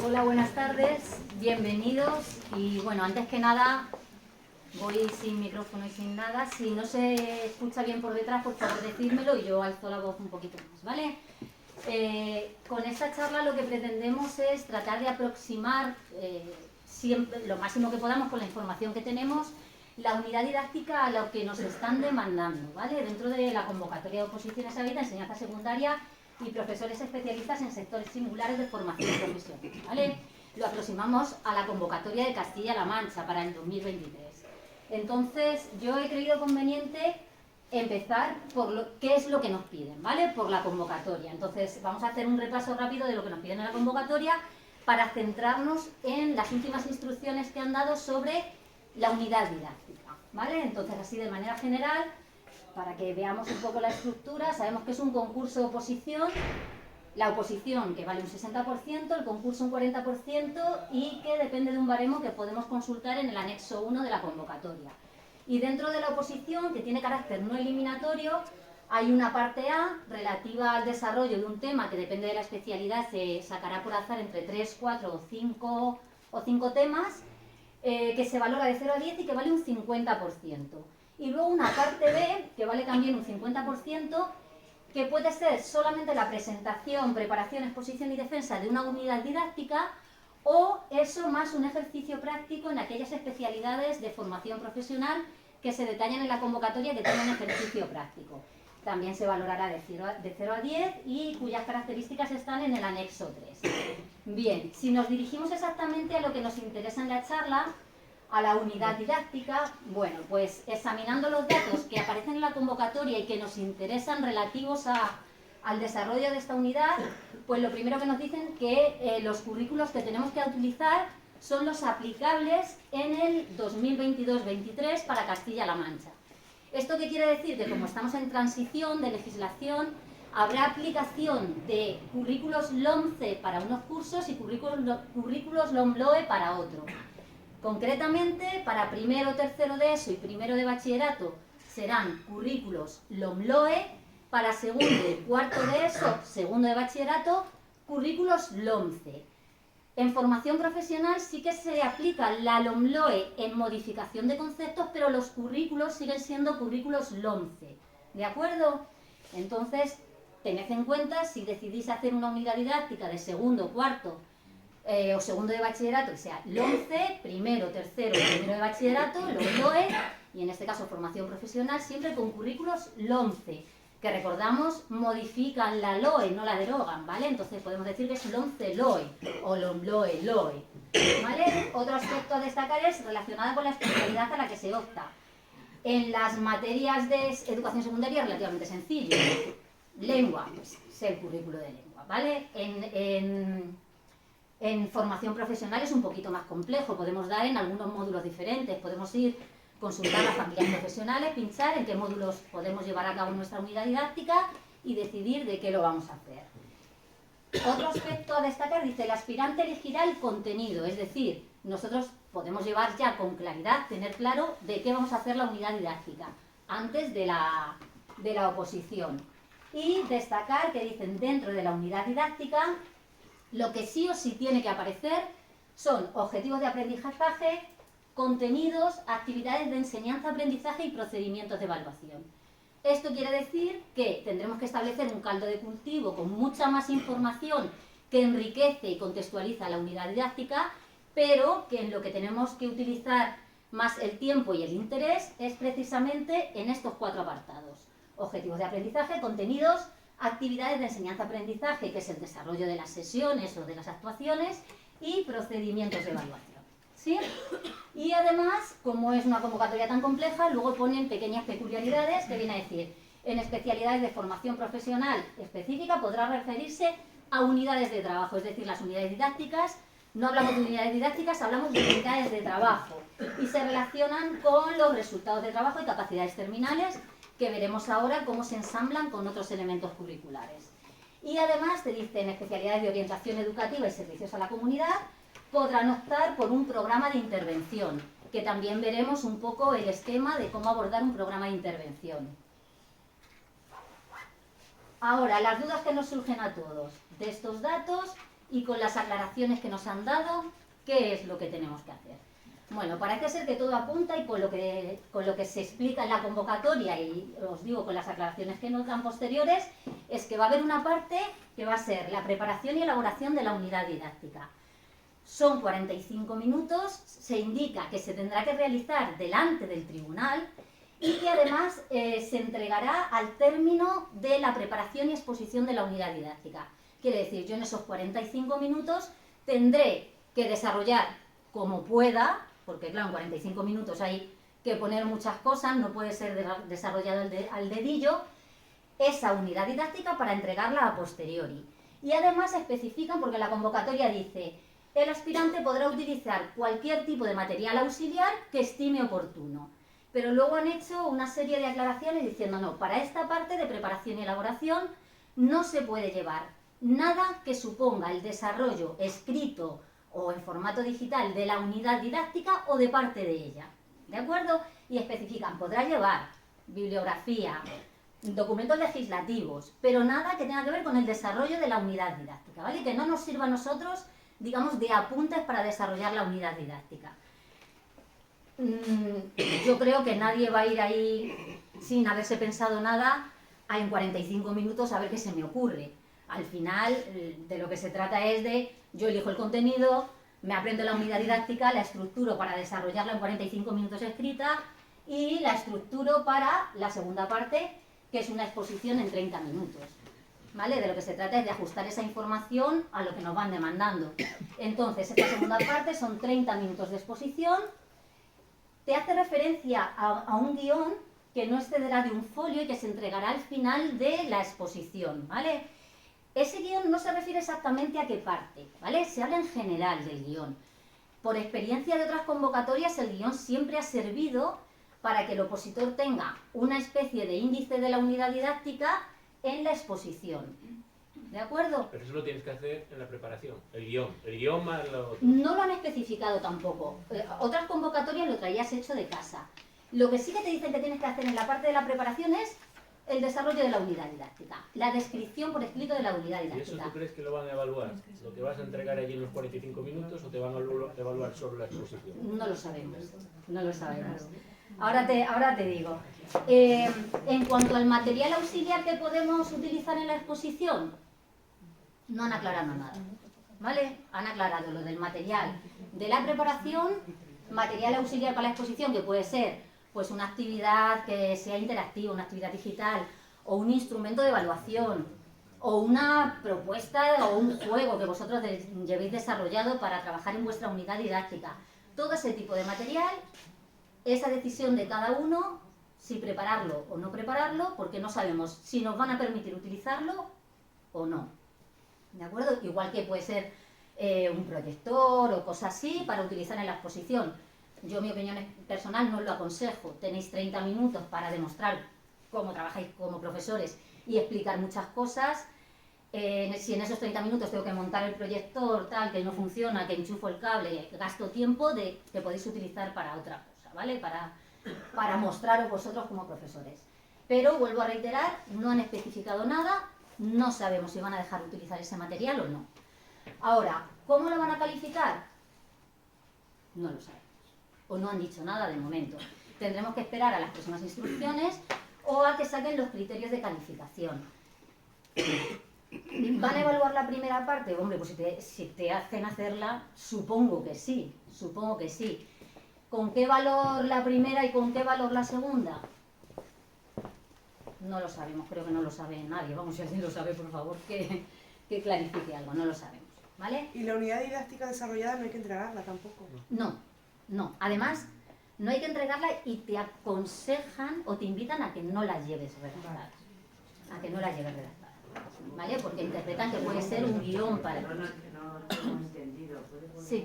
Hola, buenas tardes, bienvenidos. Y bueno, antes que nada, voy sin micrófono y sin nada. Si no se escucha bien por detrás, por favor decídmelo y yo alzo la voz un poquito más, ¿vale? Con esta charla lo que pretendemos es tratar de aproximar siempre, lo máximo que podamos con la información que tenemos, la unidad didáctica a lo que nos están demandando, ¿vale? Dentro de la convocatoria de oposiciones a vida, enseñanza secundaria y profesores especialistas en sectores singulares de formación profesional, ¿vale? Lo aproximamos a la convocatoria de Castilla-La Mancha para el 2023. Entonces, yo he creído conveniente empezar por qué es lo que nos piden, ¿vale? Por la convocatoria. Entonces, vamos a hacer un repaso rápido de lo que nos piden en la convocatoria para centrarnos en las últimas instrucciones que han dado sobre la unidad didáctica, ¿vale? Entonces, así de manera general, para que veamos un poco la estructura, sabemos que es un concurso de oposición, la oposición que vale un 60%, el concurso un 40% y que depende de un baremo que podemos consultar en el anexo 1 de la convocatoria. Y dentro de la oposición, que tiene carácter no eliminatorio, hay una parte A relativa al desarrollo de un tema que depende de la especialidad, se sacará por azar entre 3, 4 o 5 temas, que se valora de 0 a 10 y que vale un 50%. Y luego una parte B, que vale también un 50%, que puede ser solamente la presentación, preparación, exposición y defensa de una unidad didáctica, o eso más un ejercicio práctico en aquellas especialidades de formación profesional que se detallan en la convocatoria que tienen ejercicio práctico. También se valorará de 0 a 10 y cuyas características están en el anexo 3. Bien, si nos dirigimos exactamente a lo que nos interesa en la charla, a la unidad didáctica, bueno, pues examinando los datos que aparecen en la convocatoria y que nos interesan relativos al desarrollo de esta unidad, pues lo primero que nos dicen que los currículos que tenemos que utilizar son los aplicables en el 2022-23 para Castilla-La Mancha. ¿Esto qué quiere decir? Que como estamos en transición de legislación, habrá aplicación de currículos LOMCE para unos cursos y currículos LOMLOE para otros. Concretamente, para primero, tercero de ESO y primero de bachillerato serán currículos LOMLOE, para segundo y cuarto de ESO, segundo de bachillerato, currículos LOMCE. En formación profesional sí que se aplica la LOMLOE en modificación de conceptos, pero los currículos siguen siendo currículos LOMCE. ¿De acuerdo? Entonces, tened en cuenta, si decidís hacer una unidad didáctica de segundo, cuarto o segundo de bachillerato, que sea LOMCE, primero, tercero, primero de bachillerato, LOMLOE, y en este caso formación profesional, siempre con currículos LOMCE, que recordamos, modifican la LOE, no la derogan, ¿vale? Entonces podemos decir que es LOMCE-LOE o LOMLOE-LOE, ¿vale? Otro aspecto a destacar es relacionado con la especialidad a la que se opta. En las materias de educación secundaria es relativamente sencillo. Lengua, pues es el currículo de lengua, ¿vale? En formación profesional es un poquito más complejo, podemos dar en algunos módulos diferentes, podemos consultar a las familias profesionales, pinchar en qué módulos podemos llevar a cabo nuestra unidad didáctica y decidir de qué lo vamos a hacer. Otro aspecto a destacar, dice, el aspirante elegirá el contenido, es decir, nosotros podemos llevar ya con claridad, tener claro de qué vamos a hacer la unidad didáctica antes de la oposición. Y destacar que dicen, dentro de la unidad didáctica, lo que sí o sí tiene que aparecer son objetivos de aprendizaje, contenidos, actividades de enseñanza, aprendizaje y procedimientos de evaluación. Esto quiere decir que tendremos que establecer un caldo de cultivo con mucha más información que enriquece y contextualiza la unidad didáctica, pero que en lo que tenemos que utilizar más el tiempo y el interés es precisamente en estos 4 apartados. Objetivos de aprendizaje, contenidos, actividades de enseñanza-aprendizaje, que es el desarrollo de las sesiones o de las actuaciones, y procedimientos de evaluación. ¿Sí? Y además, como es una convocatoria tan compleja, luego ponen pequeñas peculiaridades que viene a decir, en especialidades de formación profesional específica podrá referirse a unidades de trabajo, es decir, las unidades didácticas, no hablamos de unidades didácticas, hablamos de unidades de trabajo y se relacionan con los resultados de trabajo y capacidades terminales que veremos ahora cómo se ensamblan con otros elementos curriculares. Y además te dicen especialidades de orientación educativa y servicios a la comunidad, podrán optar por un programa de intervención, que también veremos un poco el esquema de cómo abordar un programa de intervención. Ahora, las dudas que nos surgen a todos. De estos datos, y con las aclaraciones que nos han dado, ¿qué es lo que tenemos que hacer? Bueno, parece ser que todo apunta y con lo que se explica en la convocatoria y os digo con las aclaraciones que nos dan posteriores, es que va a haber una parte que va a ser la preparación y elaboración de la unidad didáctica. Son 45 minutos, se indica que se tendrá que realizar delante del tribunal y que además se entregará al término de la preparación y exposición de la unidad didáctica. Quiere decir, yo en esos 45 minutos tendré que desarrollar como pueda, porque claro, en 45 minutos hay que poner muchas cosas, no puede ser desarrollado al dedillo, esa unidad didáctica para entregarla a posteriori. Y además especifican, porque la convocatoria dice, el aspirante podrá utilizar cualquier tipo de material auxiliar que estime oportuno. Pero luego han hecho una serie de aclaraciones diciendo, no, para esta parte de preparación y elaboración no se puede llevar nada que suponga el desarrollo escrito o en formato digital de la unidad didáctica o de parte de ella, ¿de acuerdo? Y especifican, podrá llevar bibliografía, documentos legislativos, pero nada que tenga que ver con el desarrollo de la unidad didáctica, ¿vale? Que no nos sirva a nosotros, digamos, de apuntes para desarrollar la unidad didáctica. Yo creo que nadie va a ir ahí sin haberse pensado nada en 45 minutos a ver qué se me ocurre. Al final, de lo que se trata es de, yo elijo el contenido, me aprendo la unidad didáctica, la estructuro para desarrollarla en 45 minutos escrita y la estructuro para la segunda parte, que es una exposición en 30 minutos. ¿Vale? De lo que se trata es de ajustar esa información a lo que nos van demandando. Entonces, esta segunda parte son 30 minutos de exposición. Te hace referencia a un guión que no excederá de un folio y que se entregará al final de la exposición, ¿vale? Ese guión no se refiere exactamente a qué parte, ¿vale? Se habla en general del guión. Por experiencia de otras convocatorias, el guión siempre ha servido para que el opositor tenga una especie de índice de la unidad didáctica en la exposición. ¿De acuerdo? Pero eso lo tienes que hacer en la preparación, el guión más lo otro. No lo han especificado tampoco. Otras convocatorias lo traías hecho de casa. Lo que sí que te dicen que tienes que hacer en la parte de la preparación es el desarrollo de la unidad didáctica, la descripción por escrito de la unidad didáctica. ¿Y eso tú crees que lo van a evaluar? ¿Lo que vas a entregar allí en los 45 minutos o te van a evaluar solo la exposición? No lo sabemos, no lo sabemos. Ahora te digo. En cuanto al material auxiliar que podemos utilizar en la exposición, no han aclarado nada, ¿vale? Han aclarado lo del material de la preparación, material auxiliar para la exposición, que puede ser pues una actividad que sea interactiva, una actividad digital, o un instrumento de evaluación, o una propuesta o un juego que vosotros llevéis desarrollado para trabajar en vuestra unidad didáctica. Todo ese tipo de material, esa decisión de cada uno, si prepararlo o no prepararlo, porque no sabemos si nos van a permitir utilizarlo o no. ¿De acuerdo? Igual que puede ser un proyector o cosas así para utilizar en la exposición. Yo, mi opinión personal, no os lo aconsejo. Tenéis 30 minutos para demostrar cómo trabajáis como profesores y explicar muchas cosas. Si en esos 30 minutos tengo que montar el proyector, tal, que no funciona, que enchufo el cable, gasto tiempo que podéis utilizar para otra cosa, ¿vale? Para mostraros vosotros como profesores. Pero, vuelvo a reiterar, no han especificado nada, no sabemos si van a dejar de utilizar ese material o no. Ahora, ¿cómo lo van a calificar? No lo sabemos. O no han dicho nada de momento. Tendremos que esperar a las próximas instrucciones o a que saquen los criterios de calificación. ¿Van a evaluar la primera parte? Hombre, pues si te hacen hacerla, supongo que sí, supongo que sí. ¿Con qué valor la primera y con qué valor la segunda? No lo sabemos, creo que no lo sabe nadie. Vamos, si alguien lo sabe, por favor, que clarifique algo, no lo sabemos, ¿vale? ¿Y la unidad didáctica desarrollada no hay que entregarla tampoco? No, no. Además, no hay que entregarla y te aconsejan o te invitan a que no la lleves redactada. A que no la lleves redactada, ¿vale? Porque interpretan que puede ser un guión para... Sí,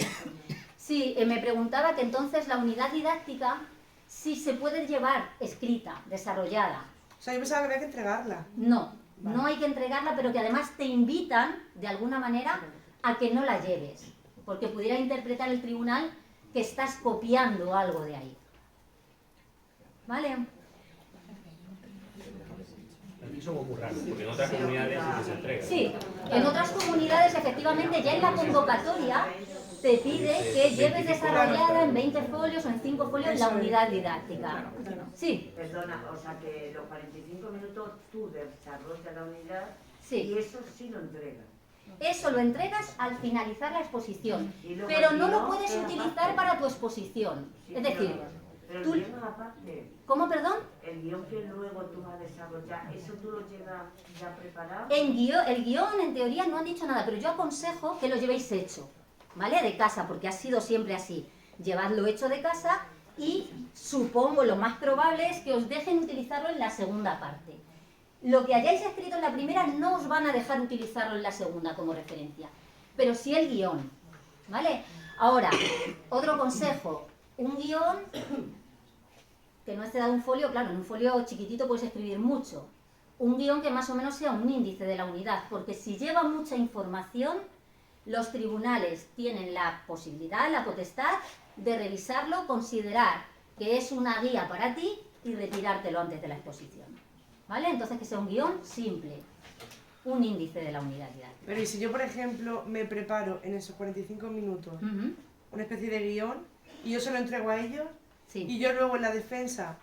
sí, me preguntaba que entonces la unidad didáctica sí se puede llevar escrita, desarrollada. O sea, yo pensaba que había que entregarla. No, no hay que entregarla, pero que además te invitan, de alguna manera, a que no la lleves. Porque pudiera interpretar el tribunal que estás copiando algo de ahí. ¿Vale? aquí somos muy raros, porque en otras comunidades sí que se entrega. Sí, en otras comunidades efectivamente ya en la convocatoria te pide que lleves desarrollada en 20 folios o en 5 folios la unidad didáctica. Sí. Perdona, o sea que los 45 minutos tú desarrollas la unidad Sí. y eso sí lo entregas. Eso lo entregas al finalizar la exposición, Y luego pero el no lo guión, puedes pero utilizar aparte. para tu exposición. Sí, Es decir, pero tú- el guión aparte, ¿cómo, perdón? el guión que luego tú vas a desarrollar, ¿eso tú lo llevas ya preparado? El guión en teoría no han dicho nada, pero yo aconsejo que lo llevéis hecho, ¿vale? De casa, porque ha sido siempre así. Llevadlo hecho de casa y supongo lo más probable es que os dejen utilizarlo en la segunda parte. Lo que hayáis escrito en la primera no os van a dejar utilizarlo en la segunda como referencia, pero sí el guión, ¿vale? Ahora, otro consejo, un guión que no exceda de un folio, claro, en un folio chiquitito puedes escribir mucho. Un guión que más o menos sea un índice de la unidad, porque si lleva mucha información, los tribunales tienen la posibilidad, la potestad de revisarlo, considerar que es una guía para ti y retirártelo antes de la exposición. ¿Vale? Entonces que sea un guión simple, un índice de la unidad didáctica. Pero y si yo, por ejemplo, me preparo en esos 45 minutos Ujú, una especie de guión y yo se lo entrego a ellos sí, y yo luego en la defensa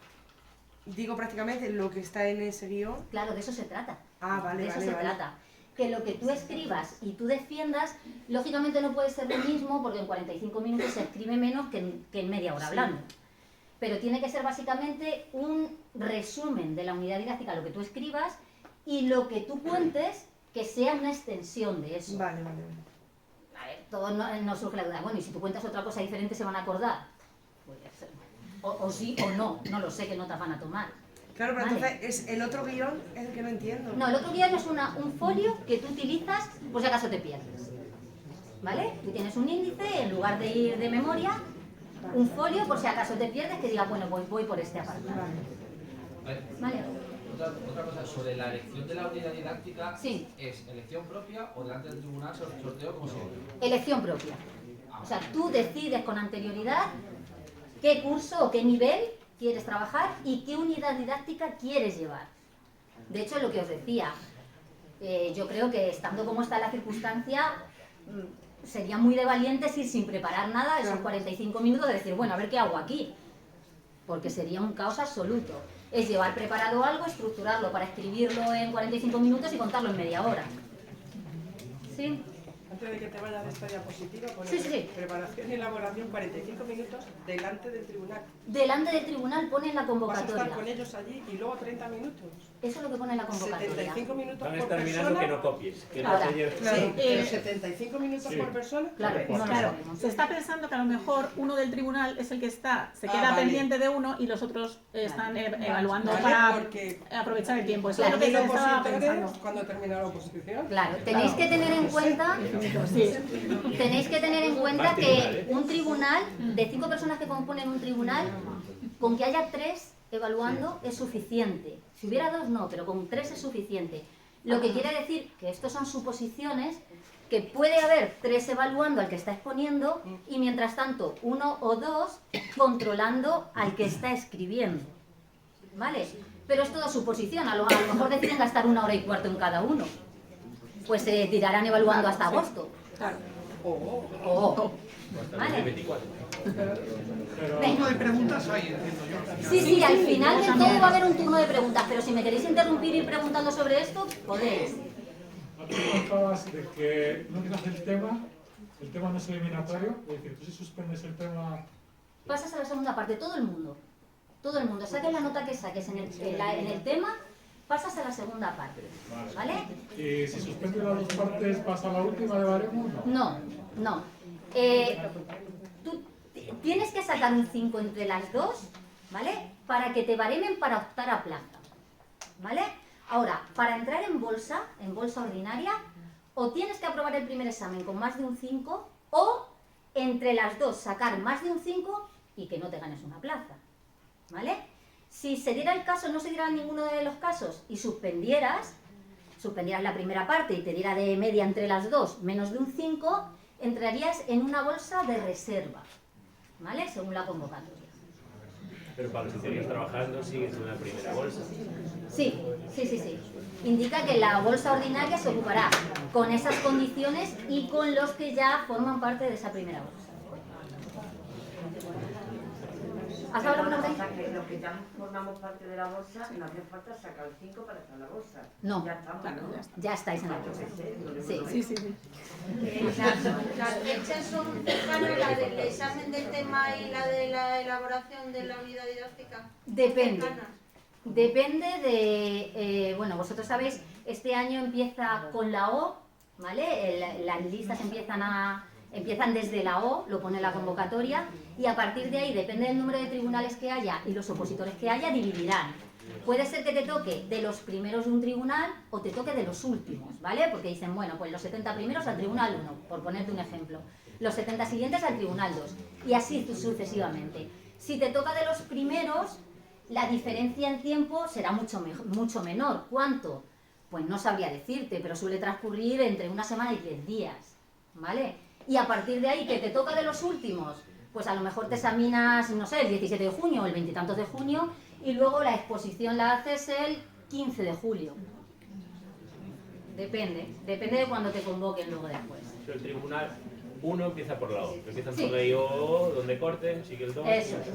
digo prácticamente lo que está en ese guión. claro, de eso se trata. Ah, vale, De eso vale, se vale. trata. Que lo que tú escribas y tú defiendas, lógicamente no puede ser lo mismo porque en 45 minutos se escribe menos que en media hora Sí. hablando. Pero tiene que ser básicamente un resumen de la unidad didáctica, lo que tú escribas, y lo que tú cuentes que sea una extensión de eso. Vale, vale, vale. A ver, todo no surge la duda. Bueno, y si tú cuentas otra cosa diferente, ¿se van a acordar? Pues, o sí o no, no lo sé qué notas van a tomar. Claro, pero Vale. entonces es el otro guión es el que no entiendo. No, el otro guión es un folio que tú utilizas por si acaso te pierdes. ¿Vale? Tú tienes un índice, en lugar de ir de memoria, un folio por si acaso te pierdes que diga, bueno, voy por este apartado. Vale. ¿Vale? Otra cosa, sobre la elección de la unidad didáctica, Sí. ¿es elección propia o delante del tribunal sorteo como siempre? Elección propia. O sea, tú decides con anterioridad qué curso o qué nivel quieres trabajar y qué unidad didáctica quieres llevar. De hecho, lo que os decía, yo creo que estando como está la circunstancia, sería muy de valientes ir sin preparar nada esos 45 minutos de decir, bueno, a ver qué hago aquí. Porque sería un caos absoluto. Es llevar preparado algo, estructurarlo para escribirlo en 45 minutos y contarlo en media hora. ¿Sí? Antes de que te vayas de esta diapositiva, pone Sí, sí, sí. preparación y elaboración 45 minutos delante del tribunal. Delante del tribunal pone en la Vas a estar convocatoria. con ellos allí y luego 30 minutos. Eso es lo que pone en la convocatoria. 75 minutos Van a por estar mirando que persona. no copies, que no Ahora, se lleve. Sí, pero 75 minutos Sí. por persona. Claro, no lo Claro, sabemos. se está pensando que a lo mejor uno del tribunal es el que se queda vale. pendiente de uno y los otros están evaluando Vale, para porque aprovechar el tiempo. Eso Claro, es lo que los se estaba opositores, pensando. cuando termina la oposición, Claro, tenéis que tener en cuenta, Sí, que un tribunal, de 5 personas que componen un tribunal, con que haya 3 evaluando es suficiente. Si hubiera 2 no, pero con 3 es suficiente. Lo que quiere decir que estos son suposiciones, que puede haber 3 evaluando al que está exponiendo y mientras tanto 1 o 2 controlando al que está escribiendo. ¿Vale? Pero es toda suposición, a lo mejor deciden gastar 1 hora y cuarto en cada uno. Pues se tirarán evaluando hasta agosto. O Hasta Vale. 2024. Turno de preguntas hay, entiendo yo. Sí, al final del todo va a haber un turno de preguntas, pero si me queréis interrumpir y ir preguntando sobre esto, podéis. Antes contabas de que no quitas el tema no es eliminatorio, es decir, tú si suspendes el tema... Pasas a la segunda parte, todo el mundo. Saques la nota que saques en el tema, pasas a la segunda parte. ¿Vale? Y si suspendes las dos partes, ¿pasa a la última de baremo? No. Tú tienes que sacar un 5 entre las dos, ¿vale? Para que te baremen para optar a plaza, ¿vale? Ahora, para entrar en bolsa ordinaria, o tienes que aprobar el primer examen con más de un 5, o entre las dos sacar más de un 5 y que no te ganes una plaza, ¿vale? Si se diera el caso, no se diera ninguno de los casos y suspendieras la primera parte y te diera de media entre las dos menos de un 5, entrarías en una bolsa de reserva, ¿vale? Según la convocatoria. Pero para los que seguís trabajando sigues en la primera bolsa. Sí. indica que la bolsa ordinaria se ocupará con esas condiciones y con los que ya forman parte de esa primera bolsa. ¿Has hablado alguna vez? O sea, que los que ya formamos parte de la bolsa, no hace falta sacar 5 para estar en la bolsa. No. Ya estamos, ¿no? Ya estáis en la Yo bolsa. qué sé, digo, yo Sí. no Sí, sí, sí. Las fechas son cercanas, la del examen del tema y la de la elaboración de la unidad didáctica. Depende. Cercanas. Depende de, bueno, vosotros sabéis, este año empieza con la O, ¿vale? Las listas empiezan desde la O, lo pone la convocatoria, y a partir de ahí, depende del número de tribunales que haya y los opositores que haya, dividirán. Puede ser que te toque de los primeros de un tribunal o te toque de los últimos, ¿vale? Porque dicen, bueno, pues los 70 primeros al tribunal 1, por ponerte un ejemplo. Los 70 siguientes al tribunal 2, y así sucesivamente. Si te toca de los primeros, la diferencia en tiempo será mucho menor. ¿Cuánto? Pues no sabría decirte, pero suele transcurrir entre una semana y 10 días, ¿vale? Y a partir de ahí, que te toca de los últimos, pues a lo mejor te examinas, no sé, el 17 de junio o el 20 y tantos de junio, y luego la exposición la haces el 15 de julio. Depende de cuando te convoquen luego después. El tribunal 1 empieza por la O, empiezan Sí. por la I-O, donde corten, sigue el 2. Eso es.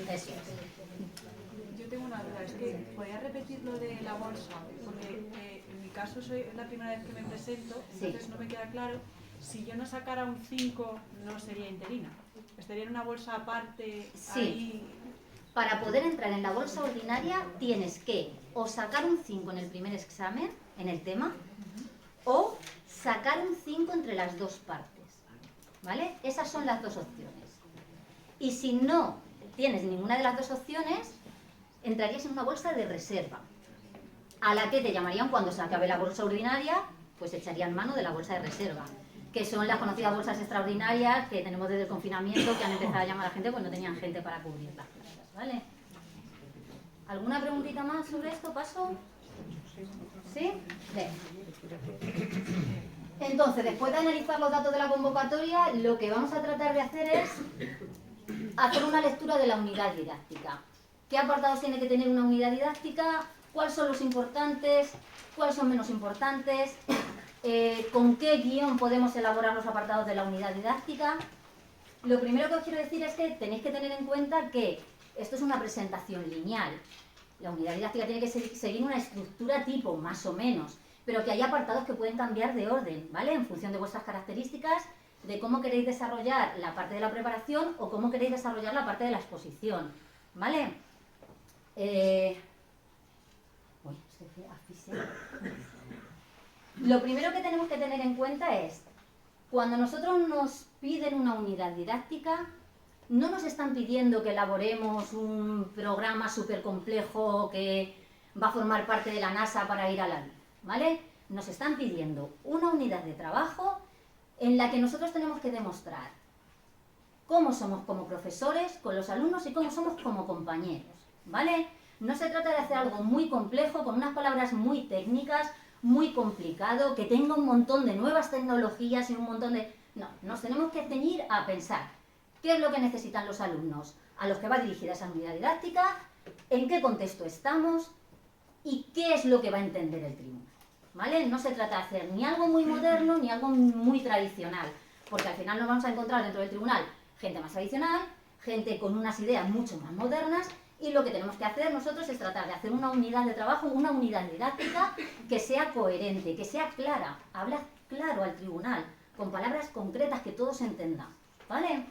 Eso es. Yo tengo una duda, es que ¿podría repetir lo de la bolsa? Porque en mi caso es la primera vez que me presento, entonces no me queda claro. Si yo no sacara un 5, no sería interina. Estaría en una bolsa aparte. Sí. Ahí. Para poder entrar en la bolsa ordinaria tienes que o sacar un 5 en el primer examen, en el tema, o sacar un 5 entre las dos partes, ¿vale? Esas son las dos opciones. Y si no tienes ninguna de las dos opciones, entrarías en una bolsa de reserva, a la que te llamarían cuando se acabe la bolsa ordinaria, pues echarían mano de la bolsa de reserva, que son las conocidas bolsas extraordinarias que tenemos desde el confinamiento, que han empezado a llamar a la gente, pues no tenían gente para cubrir las plazas, ¿vale? ¿Alguna preguntita más sobre esto? ¿Paso? ¿Sí? Bien. Entonces, después de analizar los datos de la convocatoria, lo que vamos a tratar de hacer es hacer una lectura de la unidad didáctica. ¿Qué apartados tiene que tener una unidad didáctica? ¿Cuáles son los importantes? ¿Cuáles son menos importantes? ¿Con qué guión podemos elaborar los apartados de la unidad didáctica? Lo primero que os quiero decir es que tenéis que tener en cuenta que esto es una presentación lineal. La unidad didáctica tiene que seguir una estructura tipo, más o menos, pero que hay apartados que pueden cambiar de orden, ¿vale? En función de vuestras características, de cómo queréis desarrollar la parte de la preparación o cómo queréis desarrollar la parte de la exposición, ¿vale? Lo primero que tenemos que tener en cuenta es, cuando nosotros nos piden una unidad didáctica, no nos están pidiendo que elaboremos un programa súper complejo que va a formar parte de la NASA para ir a la luz, ¿vale? Nos están pidiendo una unidad de trabajo en la que nosotros tenemos que demostrar cómo somos como profesores con los alumnos y cómo somos como compañeros, ¿vale? No se trata de hacer algo muy complejo, con unas palabras muy técnicas, muy complicado, que tenga un montón de nuevas tecnologías y un montón de... No, nos tenemos que ceñir a pensar qué es lo que necesitan los alumnos a los que va dirigida esa unidad didáctica, en qué contexto estamos y qué es lo que va a entender el tribunal, ¿vale? No se trata de hacer ni algo muy moderno ni algo muy tradicional, porque al final nos vamos a encontrar dentro del tribunal gente más tradicional, gente con unas ideas mucho más modernas, y lo que tenemos que hacer nosotros es tratar de hacer una unidad de trabajo, una unidad didáctica que sea coherente, que sea clara, hablar claro al tribunal, con palabras concretas que todos entendan, ¿vale?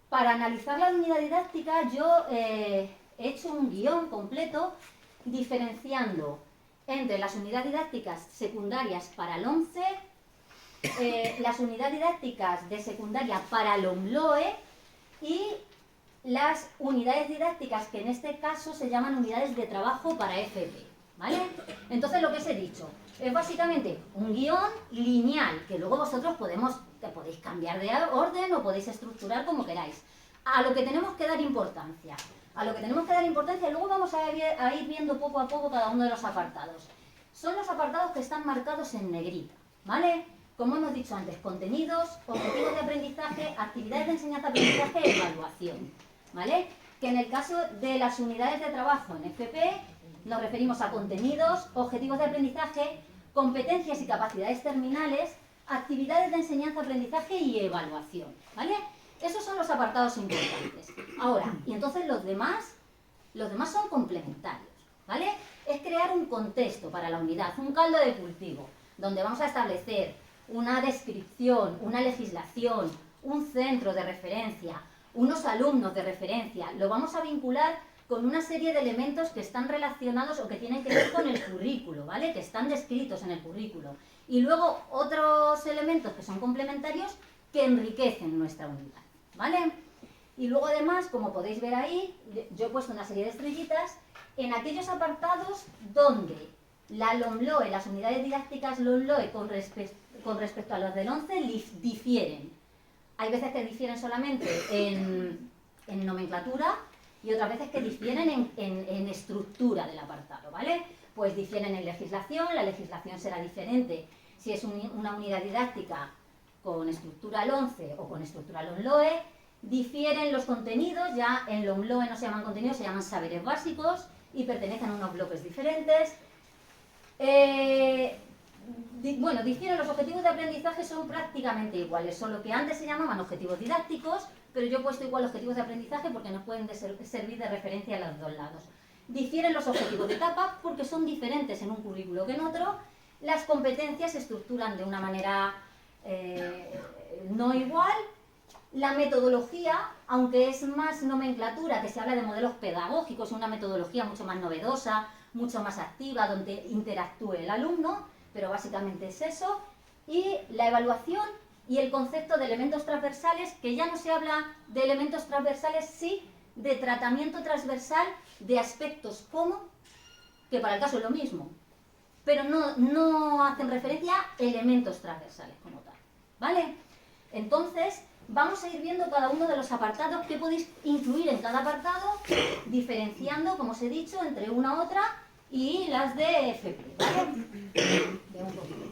Para analizar la unidad didáctica yo he hecho un guión completo diferenciando entre las unidades didácticas secundarias para el 11, las unidades didácticas de secundaria para el OMLOE y las unidades didácticas que en este caso se llaman unidades de trabajo para FP, ¿vale? Entonces lo que os he dicho es básicamente un guión lineal que luego vosotros podéis cambiar de orden o podéis estructurar como queráis. A lo que tenemos que dar importancia. Y luego vamos a ir viendo poco a poco cada uno de los apartados. Son los apartados que están marcados en negrita, ¿vale? Como hemos dicho antes, contenidos, objetivos de aprendizaje, actividades de enseñanza-aprendizaje, evaluación, ¿vale? que en el caso de las unidades de trabajo en FP nos referimos a contenidos, objetivos de aprendizaje, competencias y capacidades terminales, actividades de enseñanza, aprendizaje y evaluación, ¿vale? Esos son los apartados importantes. Ahora, y entonces los demás son complementarios, ¿vale? Es crear un contexto para la unidad, un caldo de cultivo, donde vamos a establecer una descripción, una legislación, un centro de referencia, unos alumnos de referencia. Lo vamos a vincular con una serie de elementos que están relacionados o que tienen que ver con el currículo, ¿vale? Que están descritos en el currículo. Y luego otros elementos que son complementarios que enriquecen nuestra unidad, ¿vale? Y luego además, como podéis ver ahí, yo he puesto una serie de estrellitas en aquellos apartados donde la LOMLOE, las unidades didácticas LOMLOE con respecto a los del 11 difieren. Hay veces que difieren solamente en nomenclatura y otras veces que difieren en estructura del apartado, ¿vale? Pues difieren en legislación, la legislación será diferente si es una unidad didáctica con estructura LOMCE o con estructura LOMLOE. Difieren los contenidos, ya en LOMLOE no se llaman contenidos, se llaman saberes básicos y pertenecen a unos bloques diferentes. Bueno, difieren los objetivos de aprendizaje, son prácticamente iguales, solo que antes se llamaban objetivos didácticos, pero yo he puesto igual objetivos de aprendizaje porque nos pueden servir de referencia a los dos lados. Difieren los objetivos de etapa porque son diferentes en un currículo que en otro. Las competencias se estructuran de una manera no igual. La metodología, aunque es más nomenclatura, que se habla de modelos pedagógicos, es una metodología mucho más novedosa, mucho más activa, donde interactúe el alumno, pero básicamente es eso. Y la evaluación y el concepto de elementos transversales, que ya no se habla de elementos transversales, sí de tratamiento transversal de aspectos como, que para el caso es lo mismo, pero no hacen referencia a elementos transversales como tal, ¿vale? Entonces, vamos a ir viendo cada uno de los apartados que podéis incluir en cada apartado, diferenciando, como os he dicho, entre una u otra y las de FP, ¿vale? Veo un poquito.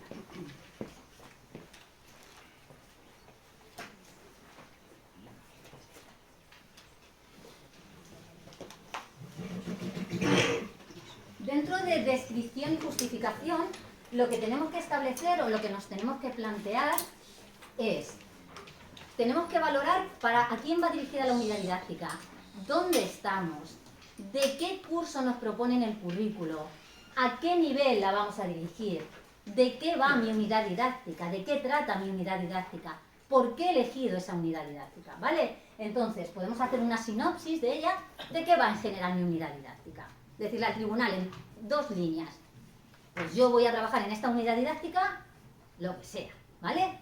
Dentro de descripción y justificación, lo que tenemos que establecer o lo que nos tenemos que plantear es, tenemos que valorar a quién va dirigida la unidad didáctica, dónde estamos, de qué curso nos proponen el currículo, a qué nivel la vamos a dirigir, de qué va mi unidad didáctica, de qué trata mi unidad didáctica, por qué he elegido esa unidad didáctica, ¿vale? Entonces, podemos hacer una sinopsis de ella, de qué va en general mi unidad didáctica. Decirle al tribunal en 2 líneas, pues yo voy a trabajar en esta unidad didáctica, lo que sea, ¿vale?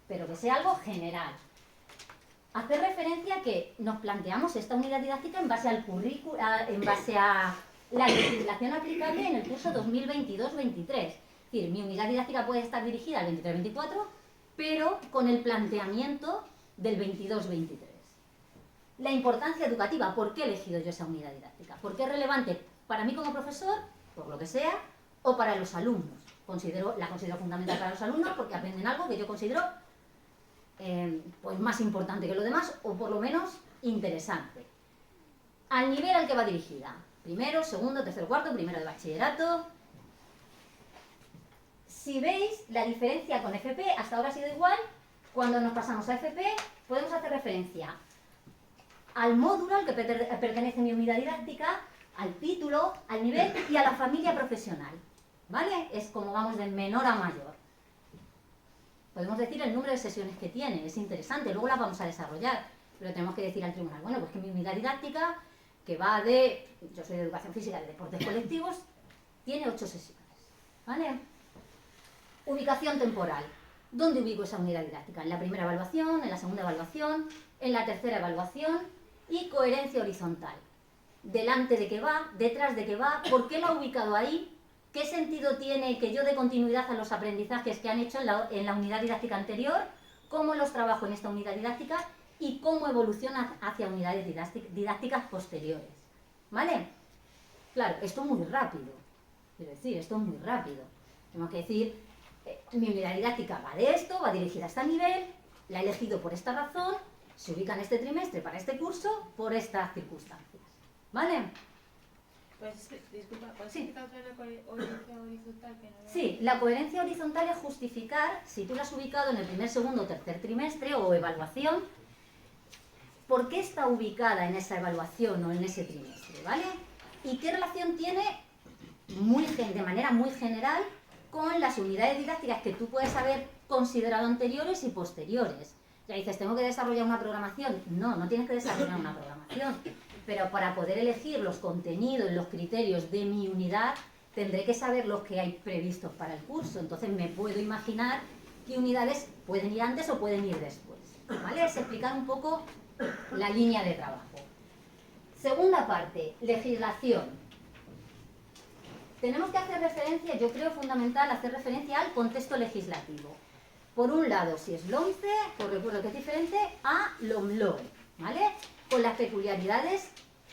Pero que sea algo general. Hacer referencia a que nos planteamos esta unidad didáctica en base al currículo, en base a la legislación aplicable en el curso 2022-23. Es decir, mi unidad didáctica puede estar dirigida al 23-24, pero con el planteamiento del 22-23. La importancia educativa, ¿por qué he elegido yo esa unidad didáctica? ¿Por qué es relevante para mí como profesor, por lo que sea, o para los alumnos? La considero fundamental para los alumnos porque aprenden algo que yo considero pues más importante que lo demás, o por lo menos interesante. Al nivel al que va dirigida, primero, segundo, tercero, cuarto, primero de bachillerato. Si veis, la diferencia con FP hasta ahora ha sido igual. Cuando nos pasamos a FP, podemos hacer referencia al módulo al que pertenece mi unidad didáctica, al título, al nivel y a la familia profesional, ¿vale? Es como vamos de menor a mayor. Podemos decir el número de sesiones que tiene, es interesante, luego las vamos a desarrollar, pero tenemos que decir al tribunal, bueno, pues que mi unidad didáctica, que va de, yo soy de educación física y de deportes colectivos, tiene 8 sesiones, ¿vale? Ubicación temporal. ¿Dónde ubico esa unidad didáctica? En la primera evaluación, en la segunda evaluación, en la tercera evaluación. Y coherencia horizontal. Delante de qué va, detrás de qué va, por qué lo ha ubicado ahí, qué sentido tiene que yo dé continuidad a los aprendizajes que han hecho en la unidad didáctica anterior, cómo los trabajo en esta unidad didáctica y cómo evoluciona hacia unidades didácticas posteriores. ¿Vale? Claro, esto es muy rápido. Quiero decir, esto es muy rápido. Tengo que decir, mi unidad didáctica va de esto, va dirigida a este nivel, la he elegido por esta razón se ubica en este trimestre para este curso por estas circunstancias. ¿Vale? Pues, disculpa, ¿puedes Sí. explicar otra vez la coherencia horizontal? Que no veo? Sí, la coherencia horizontal es justificar si tú la has ubicado en el primer, segundo o tercer trimestre o evaluación, por qué está ubicada en esa evaluación o en ese trimestre, ¿vale? Y qué relación tiene de manera muy general con las unidades didácticas que tú puedes haber considerado anteriores y posteriores. Ya dices, ¿tengo que desarrollar una programación? No, no tienes que desarrollar una programación. Pero para poder elegir los contenidos, los criterios de mi unidad, tendré que saber los que hay previstos para el curso. Entonces me puedo imaginar qué unidades pueden ir antes o pueden ir después. ¿Vale? Es explicar un poco la línea de trabajo. Segunda parte, legislación. Tenemos que hacer referencia, yo creo fundamental hacer referencia al contexto legislativo. Por un lado, si es LOMCE, os recuerdo que es diferente a LOMLOE, ¿vale? Con las peculiaridades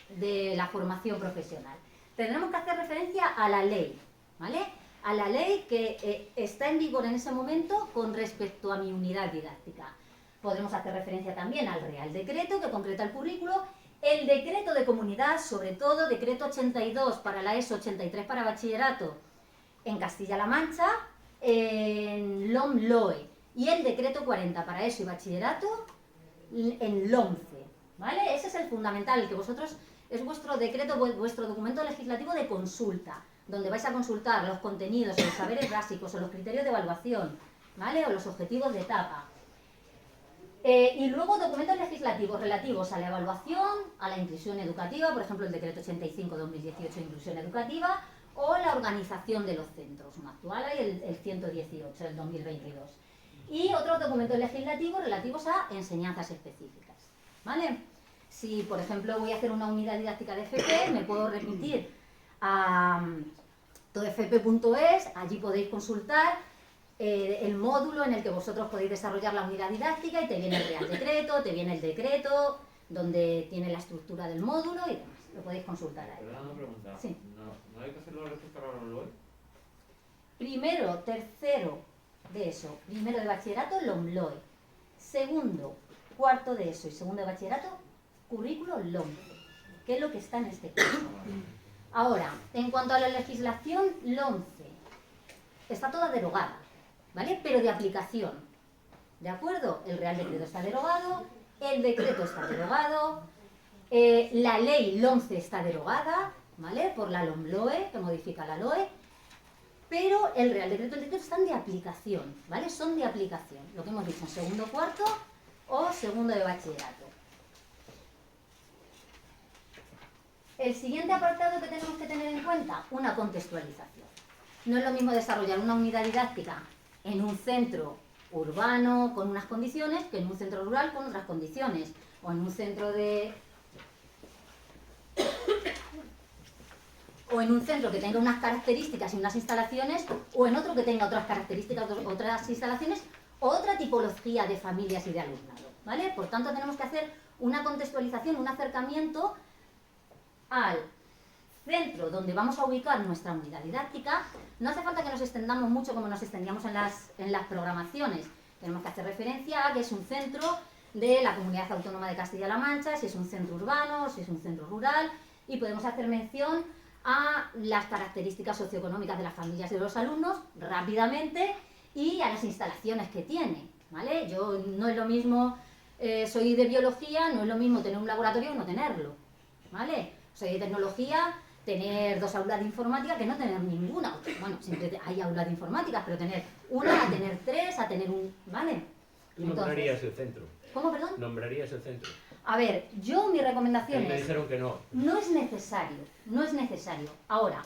de la formación profesional. Tendremos que hacer referencia a la ley, ¿vale? A la ley que está en vigor en ese momento con respecto a mi unidad didáctica. Podremos hacer referencia también al Real Decreto que concreta el currículo, el decreto de comunidad, sobre todo decreto 82 para la ESO, 83 para bachillerato en Castilla-La Mancha, en LOMLOE, y el decreto 40 para ESO y bachillerato en LOMCE, ¿vale? Ese es el fundamental, el que vosotros, es vuestro decreto, vuestro documento legislativo de consulta, donde vais a consultar los contenidos, los saberes básicos o los criterios de evaluación, ¿vale? O los objetivos de etapa. Y luego documentos legislativos relativos a la evaluación, a la inclusión educativa, por ejemplo el decreto 85-2018 de inclusión educativa, o la organización de los centros, uno actual y el 118 del 2022. Y otros documentos legislativos relativos a enseñanzas específicas, ¿vale? Si, por ejemplo, voy a hacer una unidad didáctica de FP, me puedo remitir a todfp.es, allí podéis consultar el módulo en el que vosotros podéis desarrollar la unidad didáctica y te viene el Real Decreto, te viene el decreto, donde tiene la estructura del módulo y demás. Lo podéis consultar ahí. Perdona una pregunta. Sí. ¿No hay que hacerlo respecto a la LOMLOE? Primero, tercero de ESO, primero de bachillerato, LOMLOE. Segundo, cuarto de ESO y segundo de bachillerato, currículo LOMCE, que es lo que está en este curso. Ahora, en cuanto a la legislación LOMCE, está toda derogada, ¿vale? Pero de aplicación, ¿de acuerdo? El Real Decreto está derogado, el decreto está derogado, la ley LOMCE está derogada, ¿vale? Por la LOMLOE, que modifica la LOE, pero el Real Decreto y el decreto están de aplicación, ¿vale? Son de aplicación, lo que hemos dicho en segundo, cuarto o segundo de bachillerato. El siguiente apartado que tenemos que tener en cuenta, una contextualización. No es lo mismo desarrollar una unidad didáctica en un centro urbano con unas condiciones que en un centro rural con otras condiciones, o en un centro o en un centro que tenga unas características y unas instalaciones, o en otro que tenga otras características, otras instalaciones, otra tipología de familias y de alumnado, ¿vale? Por tanto, tenemos que hacer una contextualización, un acercamiento al centro donde vamos a ubicar nuestra unidad didáctica. No hace falta que nos extendamos mucho como nos extendíamos en las programaciones. Tenemos que hacer referencia a que es un centro de la Comunidad Autónoma de Castilla-La Mancha, si es un centro urbano, si es un centro rural, y podemos hacer mención a las características socioeconómicas de las familias de los alumnos rápidamente y a las instalaciones que tiene, ¿vale? Yo no es lo mismo, soy de biología, no es lo mismo tener un laboratorio que no tenerlo, ¿vale? Soy de tecnología, tener 2 aulas de informática que no tener ninguna. Bueno, siempre hay aulas de informática, pero tener una, a tener 3, a tener un... ¿vale? ¿Tú nombrarías el centro? ¿Cómo, perdón? ¿Nombrarías el centro? A ver, yo mi recomendación Me es... dijeron que no. No es necesario, no es necesario. Ahora,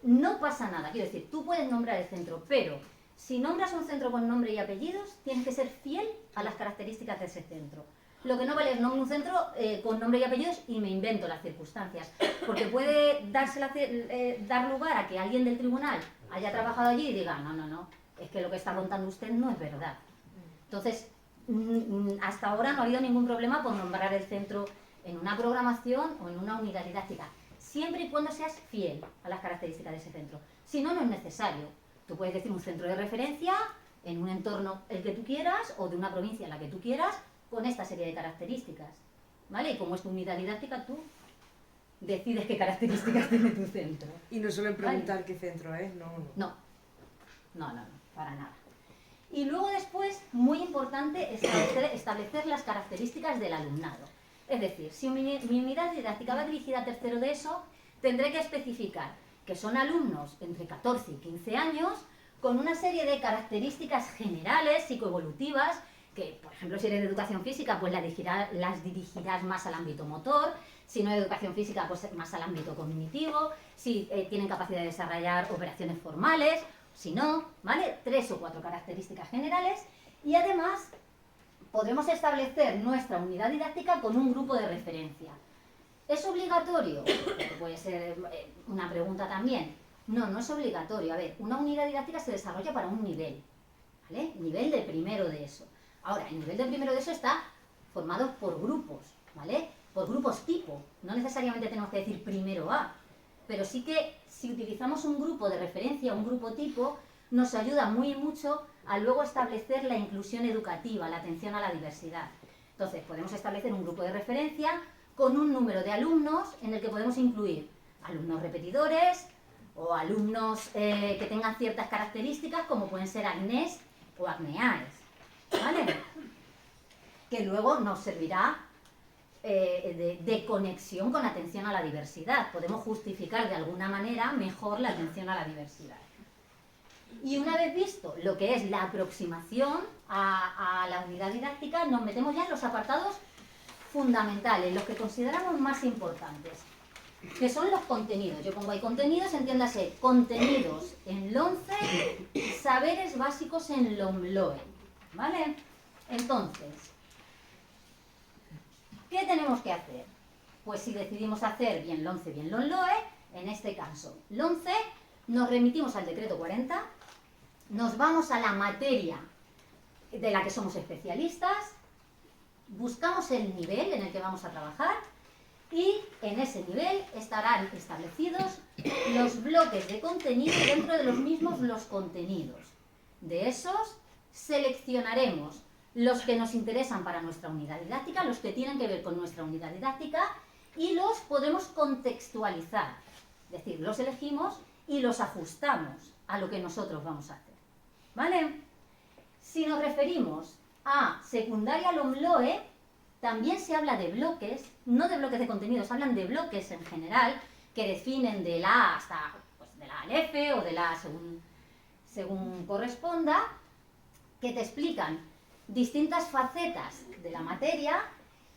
no pasa nada. Quiero decir, tú puedes nombrar el centro, pero si nombras un centro con nombre y apellidos, tienes que ser fiel a las características de ese centro. Lo que no vale es nombrar un centro con nombre y apellidos y me invento las circunstancias. Porque puede dar lugar a que alguien del tribunal haya trabajado allí y diga, no, es que lo que está contando usted no es verdad. Entonces, hasta ahora no ha habido ningún problema por nombrar el centro en una programación o en una unidad didáctica, siempre y cuando seas fiel a las características de ese centro. Si no, no es necesario. Tú puedes decir un centro de referencia en un entorno el que tú quieras o de una provincia en la que tú quieras, con esta serie de características, ¿vale? Y como es tu unidad didáctica, tú decides qué características tiene tu centro. Y no suelen preguntar qué centro es, no. No, para nada. Y luego después, muy importante, establecer las características del alumnado. Es decir, si mi unidad didáctica va dirigida a tercero de ESO, tendré que especificar que son alumnos entre 14 y 15 años con una serie de características generales, psicoevolutivas, que, por ejemplo, si eres de educación física, pues las dirigirás más al ámbito motor, si no de educación física, pues más al ámbito cognitivo, si tienen capacidad de desarrollar operaciones formales, si no, ¿vale? 3 o 4 características generales, y además podremos establecer nuestra unidad didáctica con un grupo de referencia. ¿Es obligatorio? Puede ser una pregunta también. No es obligatorio. A ver, una unidad didáctica se desarrolla para un nivel, ¿vale? Nivel de primero de ESO. Ahora, el nivel de primero de ESO está formado por grupos, ¿vale? Por grupos tipo. No necesariamente tenemos que decir primero A, pero sí que si utilizamos un grupo de referencia, un grupo tipo, nos ayuda mucho a luego establecer la inclusión educativa, la atención a la diversidad. Entonces, podemos establecer un grupo de referencia con un número de alumnos en el que podemos incluir alumnos repetidores o alumnos que tengan ciertas características como pueden ser acnés o acneaes, ¿vale? Que luego nos servirá de conexión con atención a la diversidad. Podemos justificar de alguna manera mejor la atención a la diversidad. Y una vez visto lo que es la aproximación a la unidad didáctica, nos metemos ya en los apartados fundamentales, los que consideramos más importantes, que son los contenidos. Yo pongo ahí contenidos, entiéndase, contenidos en LOMCE, saberes básicos en LOMLOE, ¿vale? Entonces, ¿qué tenemos que hacer? Pues si decidimos hacer bien LOMCE, bien LOMLOE, en este caso, LOMCE, nos remitimos al decreto 40, nos vamos a la materia de la que somos especialistas, buscamos el nivel en el que vamos a trabajar y en ese nivel estarán establecidos los bloques de contenido dentro de los mismos los contenidos. De esos seleccionaremos los que nos interesan para nuestra unidad didáctica, los que tienen que ver con nuestra unidad didáctica y los podemos contextualizar. Es decir, los elegimos y los ajustamos a lo que nosotros vamos a hacer. ¿Vale? Si nos referimos a secundaria LOMLOE, también se habla de bloques, no de bloques de contenidos, hablan de bloques en general, que definen de la A hasta pues, de la A al F o de la A según corresponda, que te explican distintas facetas de la materia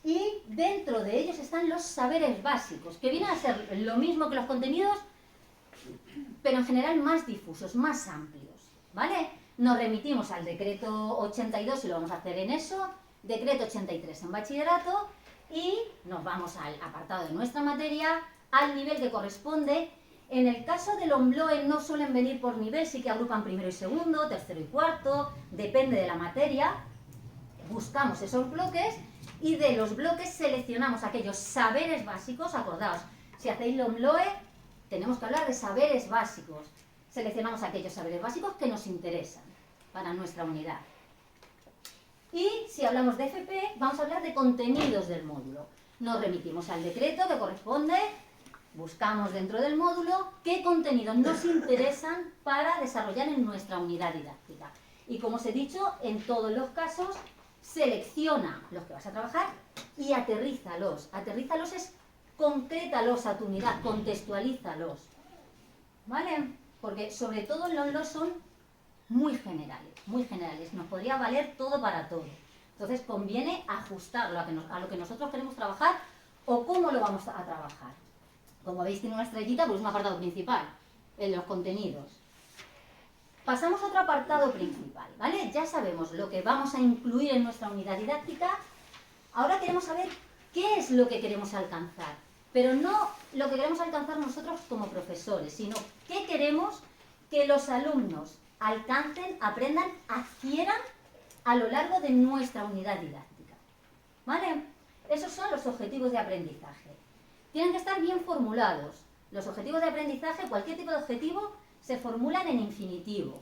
y dentro de ellos están los saberes básicos, que vienen a ser lo mismo que los contenidos, pero en general más difusos, más amplios, ¿vale? Nos remitimos al decreto 82 y lo vamos a hacer en eso, decreto 83 en bachillerato y nos vamos al apartado de nuestra materia, al nivel que corresponde. En el caso del LOMLOE no suelen venir por nivel, sí que agrupan primero y segundo, tercero y cuarto, depende de la materia. Buscamos esos bloques y de los bloques seleccionamos aquellos saberes básicos, acordaos, si hacéis LOMLOE tenemos que hablar de saberes básicos. Seleccionamos aquellos saberes básicos que nos interesan para nuestra unidad. Y si hablamos de FP, vamos a hablar de contenidos del módulo. Nos remitimos al decreto que corresponde, buscamos dentro del módulo qué contenidos nos interesan para desarrollar en nuestra unidad didáctica. Y como os he dicho, en todos los casos, selecciona los que vas a trabajar y aterrízalos. Aterrízalos es concrétalos a tu unidad, contextualízalos. ¿Vale? Porque sobre todo los son muy generales, nos podría valer todo para todo. Entonces conviene ajustarlo a lo que nosotros queremos trabajar o cómo lo vamos a trabajar. Como veis tiene una estrellita, pues es un apartado principal, en los contenidos. Pasamos a otro apartado principal, ¿vale? Ya sabemos lo que vamos a incluir en nuestra unidad didáctica, ahora queremos saber qué es lo que queremos alcanzar, pero no lo que queremos alcanzar nosotros como profesores, sino qué queremos que los alumnos alcancen, aprendan, adquieran a lo largo de nuestra unidad didáctica. ¿Vale? Esos son los objetivos de aprendizaje. Tienen que estar bien formulados. Los objetivos de aprendizaje, cualquier tipo de objetivo, se formulan en infinitivo.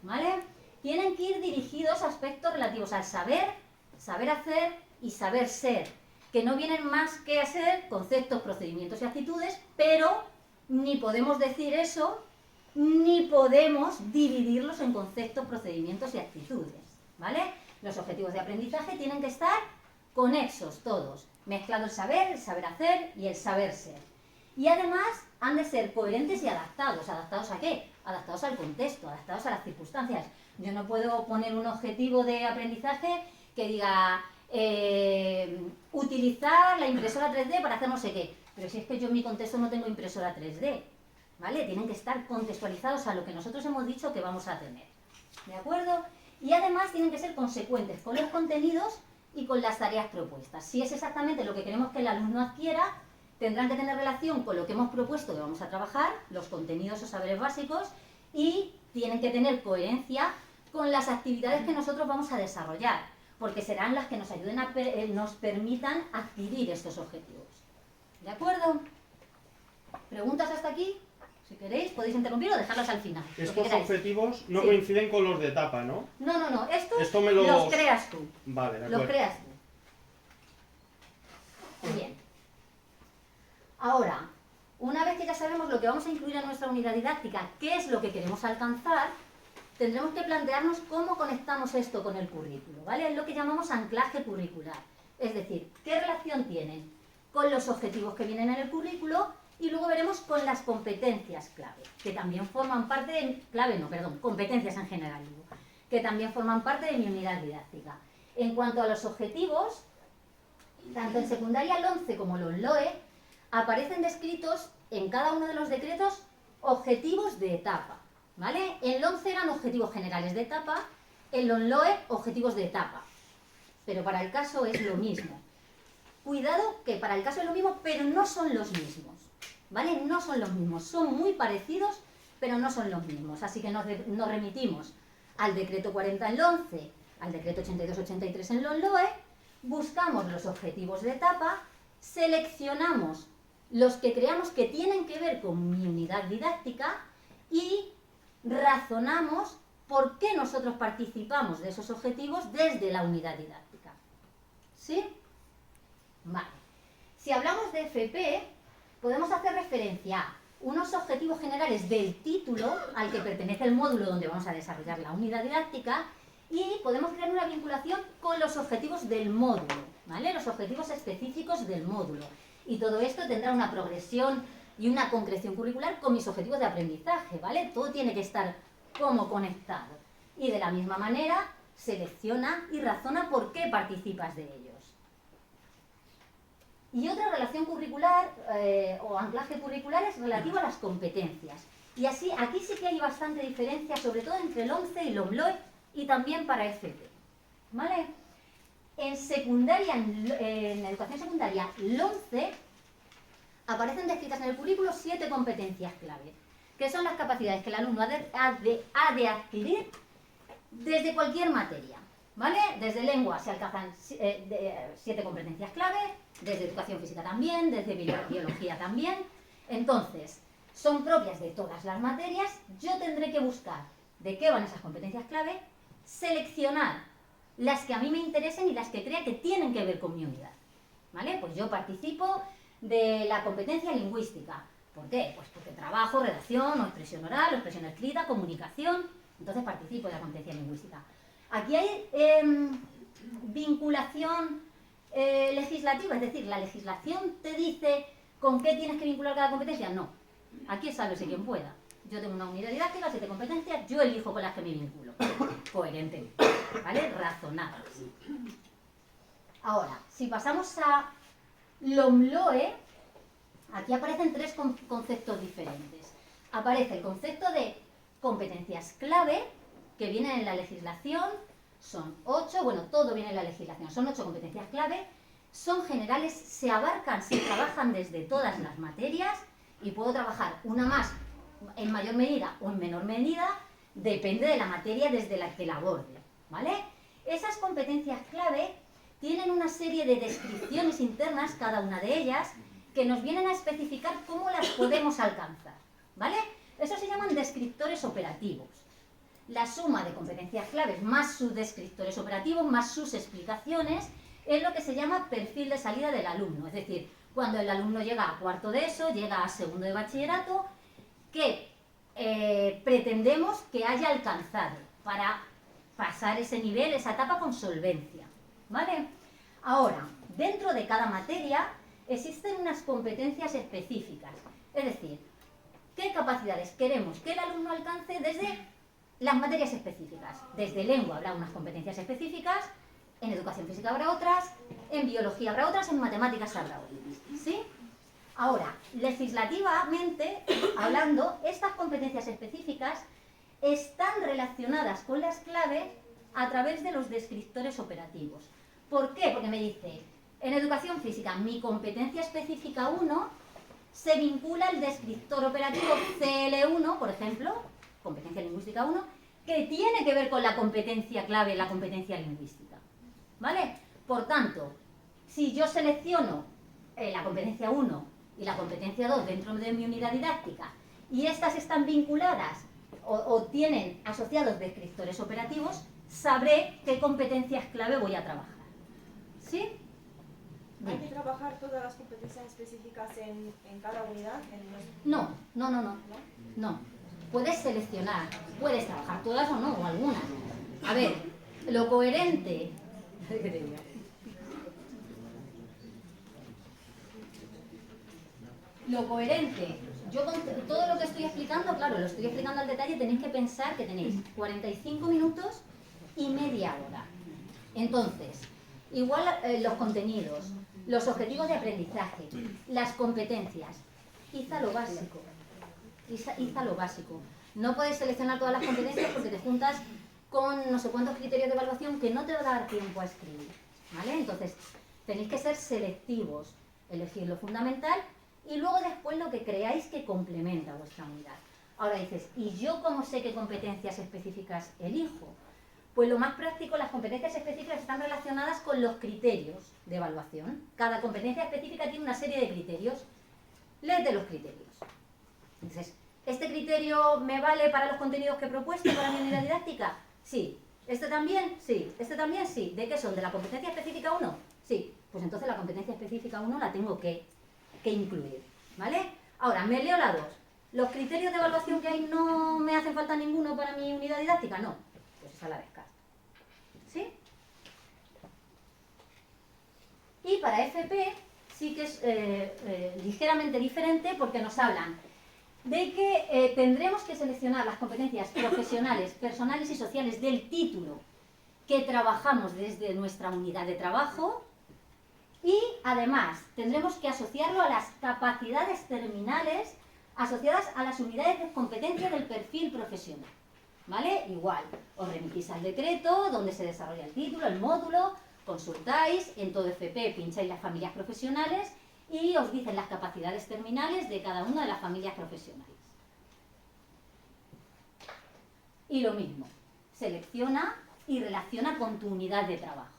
¿Vale? Tienen que ir dirigidos a aspectos relativos al saber, saber hacer, y saber ser, que no vienen más que a ser conceptos, procedimientos y actitudes, pero ni podemos decir eso, ni podemos dividirlos en conceptos, procedimientos y actitudes, ¿vale? Los objetivos de aprendizaje tienen que estar conexos todos, mezclado el saber hacer y el saber ser. Y además han de ser coherentes y adaptados. ¿Adaptados a qué? Adaptados al contexto, adaptados a las circunstancias. Yo no puedo poner un objetivo de aprendizaje que diga utilizar la impresora 3D para hacer no sé qué. Pero si es que yo en mi contexto no tengo impresora 3D, ¿vale? Tienen que estar contextualizados a lo que nosotros hemos dicho que vamos a tener, ¿de acuerdo? Y además tienen que ser consecuentes con los contenidos y con las tareas propuestas. Si es exactamente lo que queremos que el alumno adquiera, tendrán que tener relación con lo que hemos propuesto que vamos a trabajar, los contenidos o saberes básicos, y tienen que tener coherencia con las actividades que nosotros vamos a desarrollar, porque serán las que nos ayuden nos permitan adquirir estos objetivos. ¿De acuerdo? ¿Preguntas hasta aquí? Si queréis, podéis interrumpir o dejarlas al final. Estos objetivos no coinciden con los de etapa, ¿no? No. Esto me los creas tú. Vale, de acuerdo. Los creas tú. Bien. Ahora, una vez que ya sabemos lo que vamos a incluir en nuestra unidad didáctica, qué es lo que queremos alcanzar, tendremos que plantearnos cómo conectamos esto con el currículo, ¿vale? Es lo que llamamos anclaje curricular. Es decir, qué relación tienen con los objetivos que vienen en el currículo y luego veremos con las competencias clave, que también forman parte de... competencias en general, digo, que también forman parte de mi unidad didáctica. En cuanto a los objetivos, tanto en secundaria el 11 como el ONLOE, aparecen descritos en cada uno de los decretos objetivos de etapa, ¿vale? En el 11 eran objetivos generales de etapa, en el ONLOE objetivos de etapa, pero para el caso es lo mismo. Cuidado que para el caso es lo mismo, pero no son los mismos, ¿vale? No son los mismos, son muy parecidos, pero no son los mismos, así que nos remitimos al decreto 40 en el 11, al decreto 82-83 en el ONLOE, buscamos los objetivos de etapa, seleccionamos los que creamos que tienen que ver con mi unidad didáctica y razonamos por qué nosotros participamos de esos objetivos desde la unidad didáctica. ¿Sí? Vale. Si hablamos de FP, podemos hacer referencia a unos objetivos generales del título al que pertenece el módulo donde vamos a desarrollar la unidad didáctica y podemos crear una vinculación con los objetivos del módulo, ¿vale? Los objetivos específicos del módulo. Y todo esto tendrá una progresión y una concreción curricular con mis objetivos de aprendizaje, ¿vale? Todo tiene que estar como conectado. Y de la misma manera, selecciona y razona por qué participas de ellos. Y otra relación curricular o anclaje curricular es relativo a las competencias. Y así, aquí sí que hay bastante diferencia, sobre todo entre el 11 y el ONLOE y también para FP, ¿vale? En secundaria, en educación secundaria, el 11, aparecen descritas en el currículo 7 competencias clave, que son las capacidades que el alumno ha de adquirir desde cualquier materia, ¿vale? Desde lengua se alcanzan 7 competencias clave, desde educación física también, desde biología también. Entonces, son propias de todas las materias. Yo tendré que buscar de qué van esas competencias clave, seleccionar las que a mí me interesen y las que crea que tienen que ver con mi unidad, ¿vale? Pues yo participo de la competencia lingüística. ¿Por qué? Pues porque trabajo redacción o expresión oral o expresión escrita, comunicación, entonces participo de la competencia lingüística. Aquí hay vinculación legislativa, es decir, la legislación te dice con qué tienes que vincular cada competencia. No, aquí es sálvese quien pueda. Yo tengo una unidad didáctica, 7 competencias, yo elijo con las que me vinculo. Coherentemente, ¿vale? Razonadas. Ahora, si pasamos a LOMLOE, aquí aparecen 3 conceptos diferentes. Aparece el concepto de competencias clave, que vienen en la legislación, son 8, bueno, todo viene en la legislación, son 8 competencias clave, son generales, se abarcan, se trabajan desde todas las materias y puedo trabajar una más en mayor medida o en menor medida, depende de la materia desde la que la aborde, ¿vale? Esas competencias clave tienen una serie de descripciones internas, cada una de ellas, que nos vienen a especificar cómo las podemos alcanzar, ¿vale? Eso se llaman descriptores operativos. La suma de competencias claves más sus descriptores operativos, más sus explicaciones, es lo que se llama perfil de salida del alumno, es decir, cuando el alumno llega a cuarto de ESO, llega a segundo de bachillerato, que pretendemos que haya alcanzado para pasar ese nivel, esa etapa con solvencia, ¿vale? Ahora, dentro de cada materia existen unas competencias específicas, es decir, ¿qué capacidades queremos que el alumno alcance desde las materias específicas? Desde lengua habrá unas competencias específicas, en educación física habrá otras, en biología habrá otras, en matemáticas habrá otras, ¿sí? Ahora, legislativamente hablando, estas competencias específicas están relacionadas con las claves a través de los descriptores operativos. ¿Por qué? Porque me dice, en educación física, mi competencia específica 1 se vincula al descriptor operativo CL1, por ejemplo, competencia lingüística 1, que tiene que ver con la competencia clave, la competencia lingüística, ¿vale? Por tanto, si yo selecciono la competencia 1 y la competencia 2 dentro de mi unidad didáctica y estas están vinculadas o tienen asociados descriptores operativos, sabré qué competencias clave voy a trabajar, ¿sí? ¿Hay que trabajar todas las competencias específicas en cada unidad? No. Puedes seleccionar, puedes trabajar todas o no, o algunas. A ver, lo coherente... Yo con todo lo que estoy explicando, claro, lo estoy explicando al detalle, tenéis que pensar que tenéis 45 minutos y media hora. Entonces, igual los contenidos, los objetivos de aprendizaje, las competencias, quizá lo básico. No podéis seleccionar todas las competencias porque te juntas con no sé cuántos criterios de evaluación que no te va a dar tiempo a escribir, ¿vale? Entonces, tenéis que ser selectivos, elegir lo fundamental y luego después lo que creáis que complementa vuestra unidad. Ahora dices, ¿y yo cómo sé qué competencias específicas elijo? Pues lo más práctico, las competencias específicas están relacionadas con los criterios de evaluación. Cada competencia específica tiene una serie de criterios. Léete los criterios. Entonces, ¿este criterio me vale para los contenidos que he propuesto para mi unidad didáctica? Sí. ¿Este también? Sí. ¿Este también? Sí. ¿De qué son? ¿De la competencia específica 1? Sí. Pues entonces la competencia específica 1 la tengo que incluir, ¿vale? Ahora, me leo la 2. ¿Los criterios de evaluación que hay no me hacen falta ninguno para mi unidad didáctica? No. Pues esa la descarto. ¿Sí? Y para FP sí que es ligeramente diferente porque nos hablan de que tendremos que seleccionar las competencias profesionales, personales y sociales del título que trabajamos desde nuestra unidad de trabajo y además tendremos que asociarlo a las capacidades terminales asociadas a las unidades de competencia del perfil profesional. ¿Vale? Igual, os remitís al decreto donde se desarrolla el título, el módulo, consultáis, en todo FP pincháis las familias profesionales y os dicen las capacidades terminales de cada una de las familias profesionales. Y lo mismo, selecciona y relaciona con tu unidad de trabajo.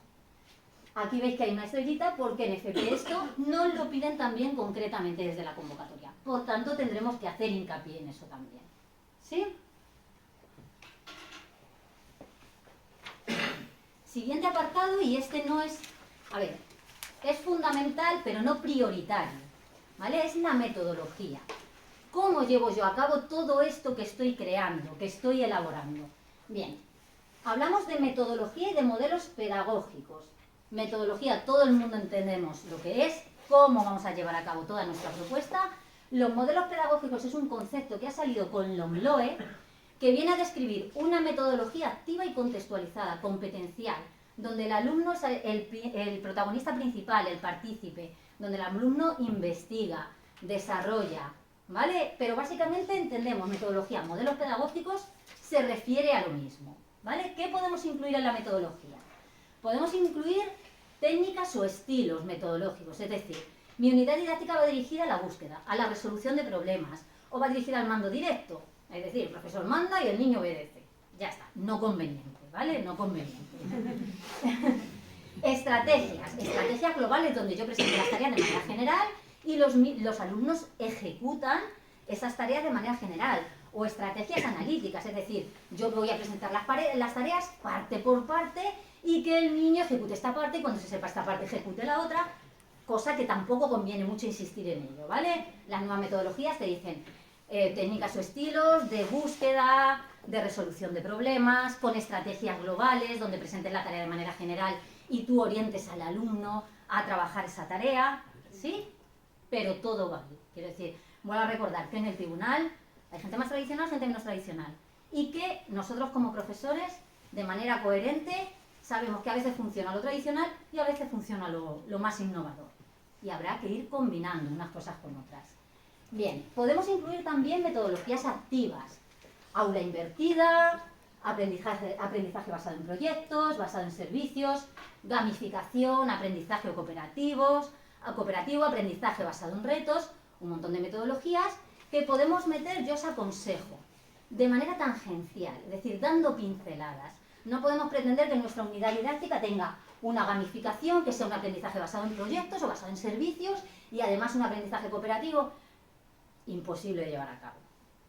Aquí veis que hay una estrellita porque en FP esto nos lo piden también concretamente desde la convocatoria. Por tanto, tendremos que hacer hincapié en eso también. ¿Sí? Siguiente apartado, y este no es... A ver, es fundamental, pero no prioritario. ¿Vale? Es la metodología. ¿Cómo llevo yo a cabo todo esto que estoy creando, que estoy elaborando? Bien, hablamos de metodología y de modelos pedagógicos. Metodología, todo el mundo entendemos lo que es, cómo vamos a llevar a cabo toda nuestra propuesta. Los modelos pedagógicos es un concepto que ha salido con Longloe, que viene a describir una metodología activa y contextualizada, competencial, donde el alumno es el protagonista principal, el partícipe, donde el alumno investiga, desarrolla, ¿vale? Pero básicamente entendemos metodología, modelos pedagógicos, se refiere a lo mismo, ¿vale? ¿Qué podemos incluir en la metodología? Podemos incluir técnicas o estilos metodológicos, es decir, mi unidad didáctica va dirigida a la búsqueda, a la resolución de problemas, o va dirigida al mando directo, es decir, el profesor manda y el niño obedece. Ya está, no conveniente, ¿vale? No conveniente. Estrategias globales donde yo presento las tareas de manera general y los alumnos ejecutan esas tareas de manera general. O estrategias analíticas, es decir, yo voy a presentar las tareas parte por parte y que el niño ejecute esta parte y cuando se sepa esta parte ejecute la otra, cosa que tampoco conviene mucho insistir en ello, ¿vale? Las nuevas metodologías te dicen técnicas o estilos de búsqueda, de resolución de problemas, con estrategias globales donde presentes la tarea de manera general y tú orientes al alumno a trabajar esa tarea, ¿sí? Pero todo vale. Quiero decir, vuelvo a recordar que en el tribunal hay gente más tradicional, gente menos tradicional. Y que nosotros como profesores, de manera coherente, sabemos que a veces funciona lo tradicional y a veces funciona lo más innovador. Y habrá que ir combinando unas cosas con otras. Bien, podemos incluir también metodologías activas. Aula invertida, aprendizaje basado en proyectos, basado en servicios, gamificación, aprendizaje cooperativo, aprendizaje basado en retos, un montón de metodologías que podemos meter, yo os aconsejo, de manera tangencial, es decir, dando pinceladas. No podemos pretender que nuestra unidad didáctica tenga una gamificación, que sea un aprendizaje basado en proyectos o basado en servicios y además un aprendizaje cooperativo. Imposible de llevar a cabo,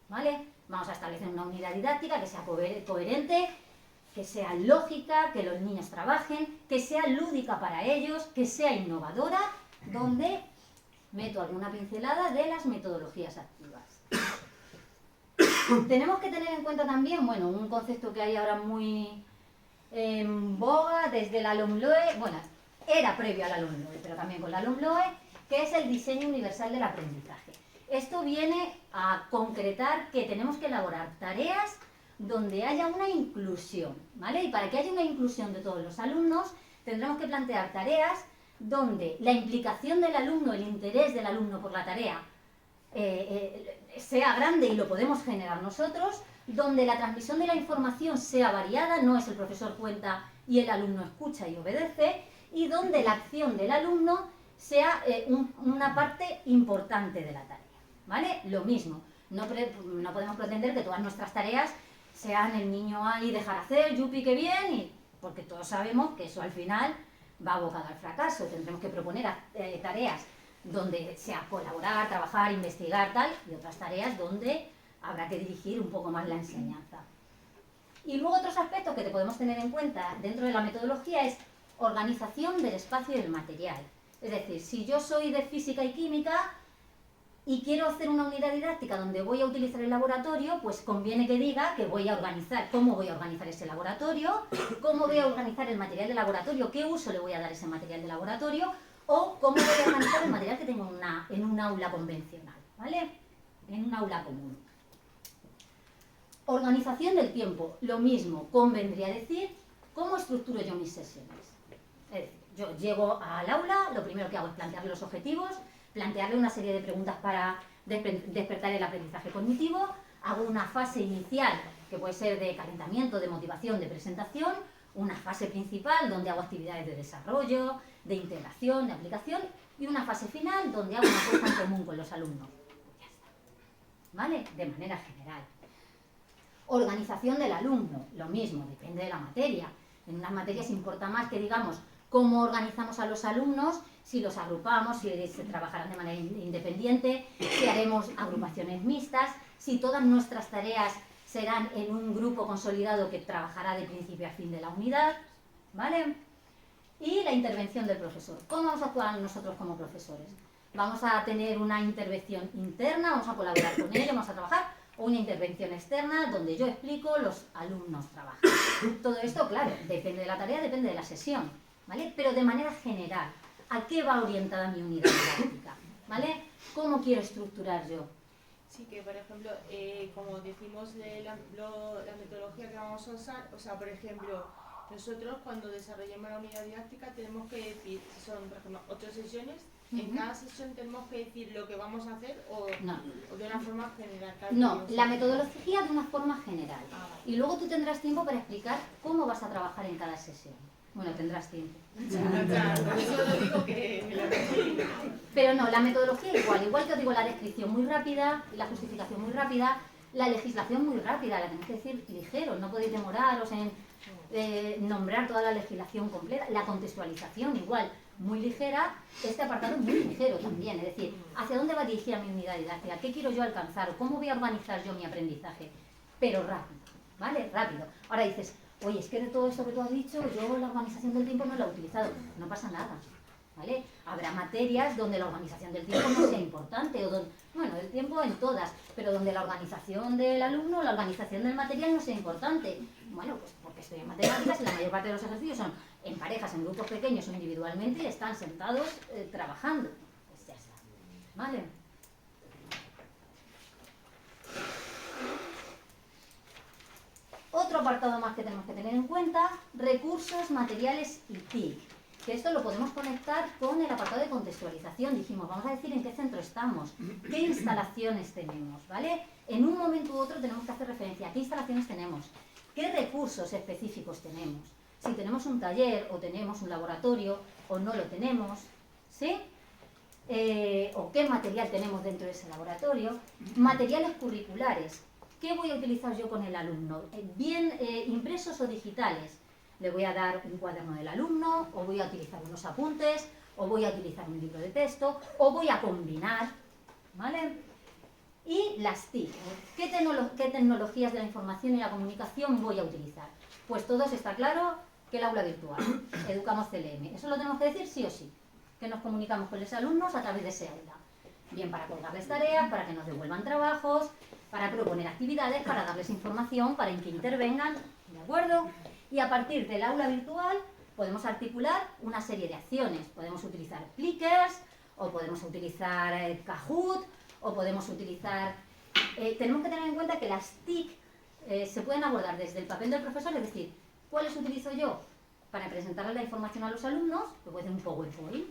¿vale? Vamos a establecer una unidad didáctica que sea coherente, que sea lógica, que los niños trabajen, que sea lúdica para ellos, que sea innovadora, donde meto alguna pincelada de las metodologías activas. Tenemos que tener en cuenta también, bueno, un concepto que hay ahora muy en boga desde la LOMLOE, bueno, era previo a la LOMLOE, pero también con la LOMLOE, que es el diseño universal del aprendizaje. Esto viene a concretar que tenemos que elaborar tareas donde haya una inclusión, ¿vale? Y para que haya una inclusión de todos los alumnos, tendremos que plantear tareas donde la implicación del alumno, el interés del alumno por la tarea, sea grande y lo podemos generar nosotros, donde la transmisión de la información sea variada, no es el profesor cuenta y el alumno escucha y obedece, y donde la acción del alumno sea una parte importante de la tarea, ¿vale? Lo mismo, no podemos pretender que todas nuestras tareas sean el niño ahí dejar hacer, yupi, que bien, y, porque todos sabemos que eso al final va abocado al fracaso. Tendremos que proponer tareas donde sea colaborar, trabajar, investigar, tal, y otras tareas donde habrá que dirigir un poco más la enseñanza. Y luego otros aspectos que te podemos tener en cuenta dentro de la metodología es organización del espacio y del material. Es decir, si yo soy de física y química y quiero hacer una unidad didáctica donde voy a utilizar el laboratorio, pues conviene que diga que voy a organizar, cómo voy a organizar ese laboratorio, cómo voy a organizar el material de laboratorio, qué uso le voy a dar a ese material de laboratorio, o cómo voy a organizar el material que tengo en un aula convencional, ¿vale? En un aula común. Organización del tiempo, lo mismo, convendría decir cómo estructuro yo mis sesiones. Es decir, yo llego al aula, lo primero que hago es plantearle los objetivos, plantearle una serie de preguntas para despertar el aprendizaje cognitivo, hago una fase inicial que puede ser de calentamiento, de motivación, de presentación, una fase principal donde hago actividades de desarrollo, de integración, de aplicación, y una fase final donde hago una puesta en común con los alumnos. Ya está. ¿Vale? De manera general. Organización del alumno, lo mismo, depende de la materia. En unas materias importa más que digamos cómo organizamos a los alumnos, si los agrupamos, si se trabajarán de manera independiente, si haremos agrupaciones mixtas, si todas nuestras tareas serán en un grupo consolidado que trabajará de principio a fin de la unidad, ¿vale? Y la intervención del profesor. ¿Cómo vamos a actuar nosotros como profesores? ¿Vamos a tener una intervención interna, vamos a colaborar con ellos, vamos a trabajar, o una intervención externa donde yo explico, los alumnos trabajan? Todo esto, claro, depende de la tarea, depende de la sesión, ¿vale? Pero de manera general, ¿a qué va orientada mi unidad didáctica? ¿Vale? ¿Cómo quiero estructurar yo? Sí, que por ejemplo, como decimos la metodología que vamos a usar, o sea, por ejemplo, nosotros cuando desarrollemos la unidad didáctica tenemos que decir, son por ejemplo 8 sesiones, en cada sesión tenemos que decir lo que vamos a hacer o de una forma general. No, la metodología de una forma general. Y luego tú tendrás tiempo para explicar cómo vas a trabajar en cada sesión. Bueno, tendrás tiempo. Por eso lo digo que me lo Pero no, la metodología igual que os digo, la descripción muy rápida, la justificación muy rápida, la legislación muy rápida, la tenéis que decir ligero, no podéis demoraros en nombrar toda la legislación completa, la contextualización igual, muy ligera, este apartado muy ligero también, es decir, ¿hacia dónde va dirigida mi unidad didáctica? ¿Qué quiero yo alcanzar? ¿Cómo voy a organizar yo mi aprendizaje? Pero rápido, ¿vale? Rápido. Ahora dices, oye, es que de todo esto que tú has dicho, yo la organización del tiempo no la he utilizado. No pasa nada, ¿vale? Habrá materias donde la organización del tiempo no sea importante, o donde, bueno, el tiempo en todas, pero donde la organización del alumno, la organización del material no sea importante. Bueno, pues porque estoy en matemáticas y la mayor parte de los ejercicios son en parejas, en grupos pequeños o individualmente y están sentados trabajando. Pues ya está, ¿vale? Otro apartado más que tenemos que tener en cuenta, recursos, materiales y TIC. Que esto lo podemos conectar con el apartado de contextualización. Dijimos, vamos a decir en qué centro estamos, qué instalaciones tenemos, ¿vale? En un momento u otro tenemos que hacer referencia a qué instalaciones tenemos, qué recursos específicos tenemos, si tenemos un taller o tenemos un laboratorio o no lo tenemos, ¿sí? O qué material tenemos dentro de ese laboratorio, materiales curriculares. ¿Qué voy a utilizar yo con el alumno? ¿Bien impresos o digitales? ¿Le voy a dar un cuaderno del alumno? ¿O voy a utilizar unos apuntes? ¿O voy a utilizar un libro de texto? ¿O voy a combinar? ¿Vale? Y las TIC. ¿Qué tecnologías de la información y la comunicación voy a utilizar? Pues todos está claro que el aula virtual. Educamos CLM. Eso lo tenemos que decir sí o sí. Que nos comunicamos con los alumnos a través de ese aula. Bien para colgarles tareas, para que nos devuelvan trabajos, para proponer actividades, para darles información, para que intervengan, ¿de acuerdo? Y a partir del aula virtual podemos articular una serie de acciones. Podemos utilizar clickers, o podemos utilizar Kahoot, o podemos utilizar... tenemos que tener en cuenta que las TIC se pueden abordar desde el papel del profesor, es decir, ¿cuáles utilizo yo? Para presentarle la información a los alumnos, que puede ser un PowerPoint,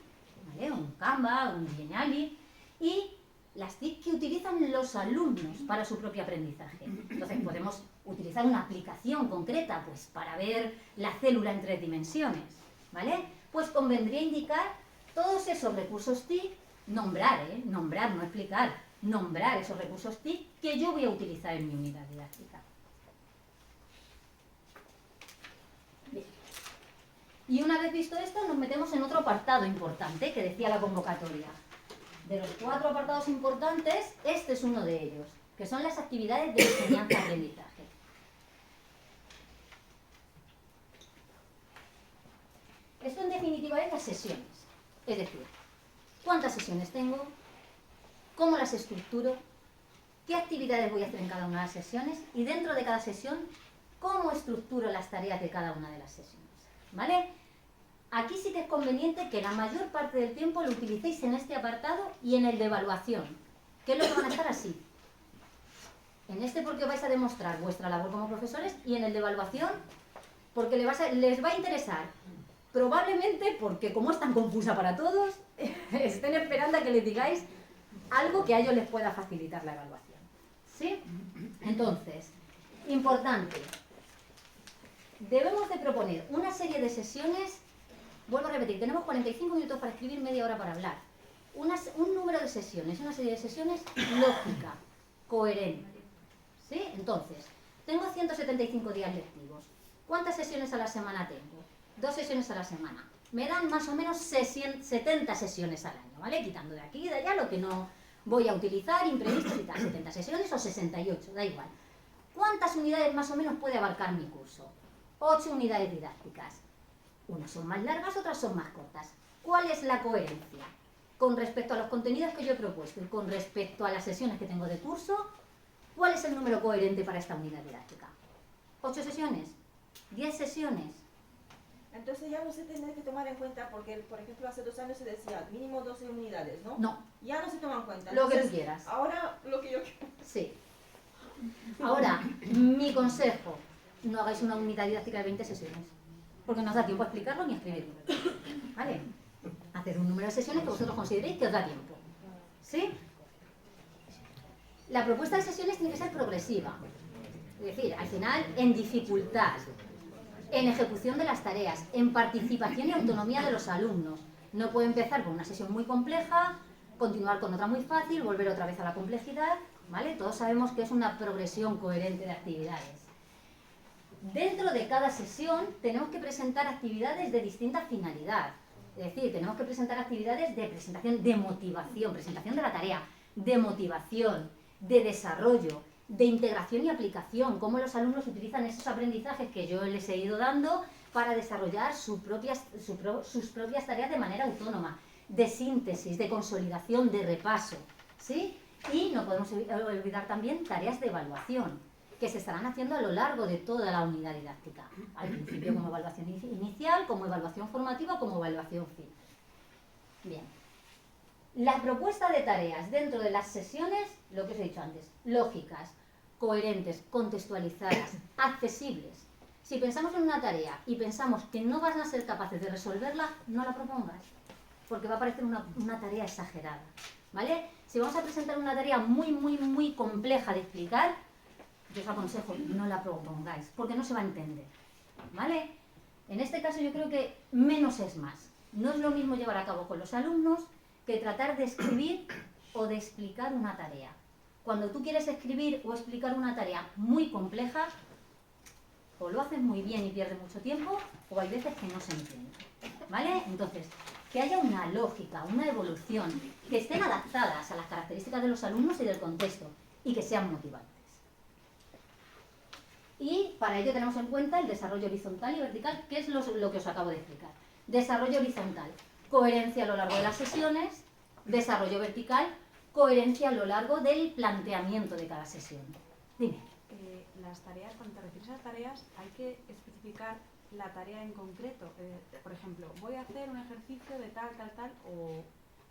¿vale? Un Canva, un Geniali, y las TIC que utilizan los alumnos para su propio aprendizaje. Entonces podemos utilizar una aplicación concreta pues, para ver la célula en 3 dimensiones, ¿vale? Pues convendría indicar todos esos recursos TIC, nombrar, no explicar, nombrar esos recursos TIC que yo voy a utilizar en mi unidad didáctica. Bien. Y una vez visto esto, nos metemos en otro apartado importante que decía la convocatoria. De los 4 apartados importantes, este es uno de ellos, que son las actividades de enseñanza-aprendizaje. Esto en definitiva es las sesiones, es decir, cuántas sesiones tengo, cómo las estructuro, qué actividades voy a hacer en cada una de las sesiones y dentro de cada sesión, cómo estructuro las tareas de cada una de las sesiones, ¿vale? Aquí sí que es conveniente que la mayor parte del tiempo lo utilicéis en este apartado y en el de evaluación, que es lo que van a estar así. En este porque vais a demostrar vuestra labor como profesores y en el de evaluación porque les va a interesar. Probablemente porque como es tan confusa para todos, estén esperando a que les digáis algo que a ellos les pueda facilitar la evaluación. ¿Sí? Entonces, importante. Debemos de proponer una serie de sesiones. Vuelvo a repetir, tenemos 45 minutos para escribir, media hora para hablar. Un número de sesiones, una serie de sesiones lógica, coherente. ¿Sí? Entonces, tengo 175 días lectivos. ¿Cuántas sesiones a la semana tengo? 2 sesiones a la semana. Me dan más o menos 70 sesiones al año, ¿vale? Quitando de aquí y de allá lo que no voy a utilizar, imprevistos y tal. 70 sesiones o 68, da igual. ¿Cuántas unidades más o menos puede abarcar mi curso? 8 unidades didácticas. Unas son más largas, otras son más cortas. ¿Cuál es la coherencia? Con respecto a los contenidos que yo he propuesto y con respecto a las sesiones que tengo de curso, ¿cuál es el número coherente para esta unidad didáctica? ¿8 sesiones? ¿10 sesiones? Entonces ya no se tiene que tomar en cuenta porque, por ejemplo, hace 2 años se decía mínimo 12 unidades, ¿no? No. Ya no se toma en cuenta. Lo que Entonces, tú quieras. Ahora lo que yo quiero. Sí. Ahora, mi consejo, no hagáis una unidad didáctica de 20 sesiones, porque no os da tiempo a explicarlo ni a escribirlo. ¿Vale? Haced un número de sesiones que vosotros consideréis que os da tiempo. ¿Sí? La propuesta de sesiones tiene que ser progresiva. Es decir, al final, en dificultad, en ejecución de las tareas, en participación y autonomía de los alumnos. No puedo empezar con una sesión muy compleja, continuar con otra muy fácil, volver otra vez a la complejidad, ¿vale? Todos sabemos que es una progresión coherente de actividades. Dentro de cada sesión tenemos que presentar actividades de distinta finalidad. Es decir, tenemos que presentar actividades de presentación de motivación, presentación de la tarea, de motivación, de desarrollo, de integración y aplicación, cómo los alumnos utilizan esos aprendizajes que yo les he ido dando para desarrollar sus propias tareas de manera autónoma, de síntesis, de consolidación, de repaso, ¿sí? Y no podemos olvidar también tareas de evaluación, que se estarán haciendo a lo largo de toda la unidad didáctica, al principio como evaluación inicial, como evaluación formativa, como evaluación final. Bien. La propuesta de tareas dentro de las sesiones, lo que os he dicho antes, lógicas, coherentes, contextualizadas, accesibles. Si pensamos en una tarea y pensamos que no van a ser capaces de resolverla, no la propongas, porque va a parecer una tarea exagerada, ¿vale? Si vamos a presentar una tarea muy compleja de explicar, yo os aconsejo, no la propongáis, porque no se va a entender, ¿vale? En este caso yo creo que menos es más. No es lo mismo llevar a cabo con los alumnos que tratar de escribir o de explicar una tarea. Cuando tú quieres escribir o explicar una tarea muy compleja, o lo haces muy bien y pierdes mucho tiempo, o hay veces que no se entiende, ¿vale? Entonces, que haya una lógica, una evolución, que estén adaptadas a las características de los alumnos y del contexto, y que sean motivantes. Y para ello tenemos en cuenta el desarrollo horizontal y vertical, que es lo que os acabo de explicar. Desarrollo horizontal, coherencia a lo largo de las sesiones. Desarrollo vertical, coherencia a lo largo del planteamiento de cada sesión. Dime. Las tareas, cuando te refieres a tareas, hay que especificar la tarea en concreto. Por ejemplo, voy a hacer un ejercicio de tal,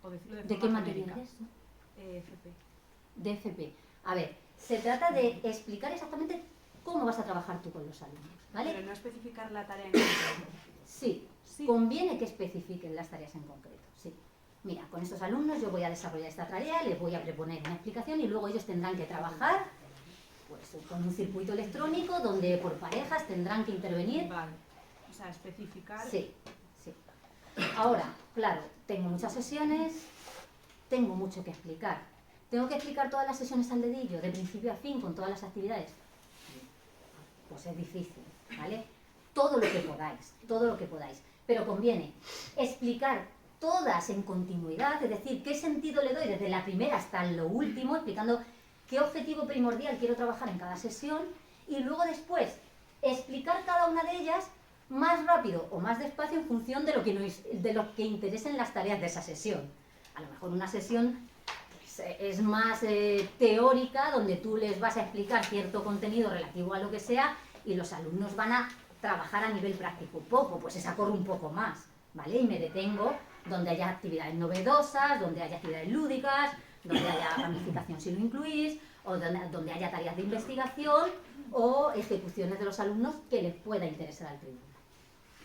o decirlo de forma ¿De qué materia genérica. es eso? FP. De FP. A ver, se trata de explicar exactamente cómo vas a trabajar tú con los alumnos, ¿vale? Pero no especificar la tarea en concreto. Sí, conviene que especifiquen las tareas en concreto, sí. Mira, con estos alumnos yo voy a desarrollar esta tarea, les voy a proponer una explicación y luego ellos tendrán que trabajar pues, con un circuito electrónico donde por parejas tendrán que intervenir. Vale. O sea, especificar. Sí, sí. Ahora, claro, tengo muchas sesiones, tengo mucho que explicar. ¿Tengo que explicar todas las sesiones al dedillo, de principio a fin, con todas las actividades? Pues es difícil, ¿vale? Todo lo que podáis. Pero conviene explicar todas en continuidad, es decir, qué sentido le doy desde la primera hasta lo último, explicando qué objetivo primordial quiero trabajar en cada sesión, y luego después explicar cada una de ellas más rápido o más despacio en función de lo que interesen las tareas de esa sesión. A lo mejor una sesión es más teórica, donde tú les vas a explicar cierto contenido relativo a lo que sea y los alumnos van a trabajar a nivel práctico poco, pues esa corre un poco más, ¿vale? Y me detengo donde haya actividades novedosas, donde haya actividades lúdicas, donde haya gamificación si lo incluís, o donde haya tareas de investigación o ejecuciones de los alumnos que les pueda interesar al tribunal,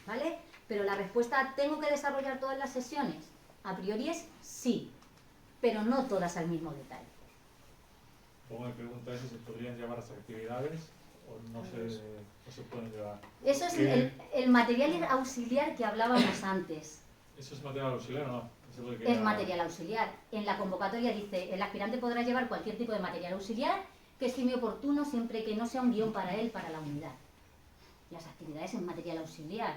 ¿vale? Pero la respuesta, ¿tengo que desarrollar todas las sesiones? A priori es sí, pero no todas al mismo detalle. Luego me pregunta si se podrían llevar las actividades o no se pueden llevar. Eso es el material auxiliar que hablábamos antes. ¿Eso es material auxiliar o no? Es material auxiliar. En la convocatoria dice, el aspirante podrá llevar cualquier tipo de material auxiliar que estime oportuno siempre que no sea un guión para él, para la unidad. Las actividades en material auxiliar,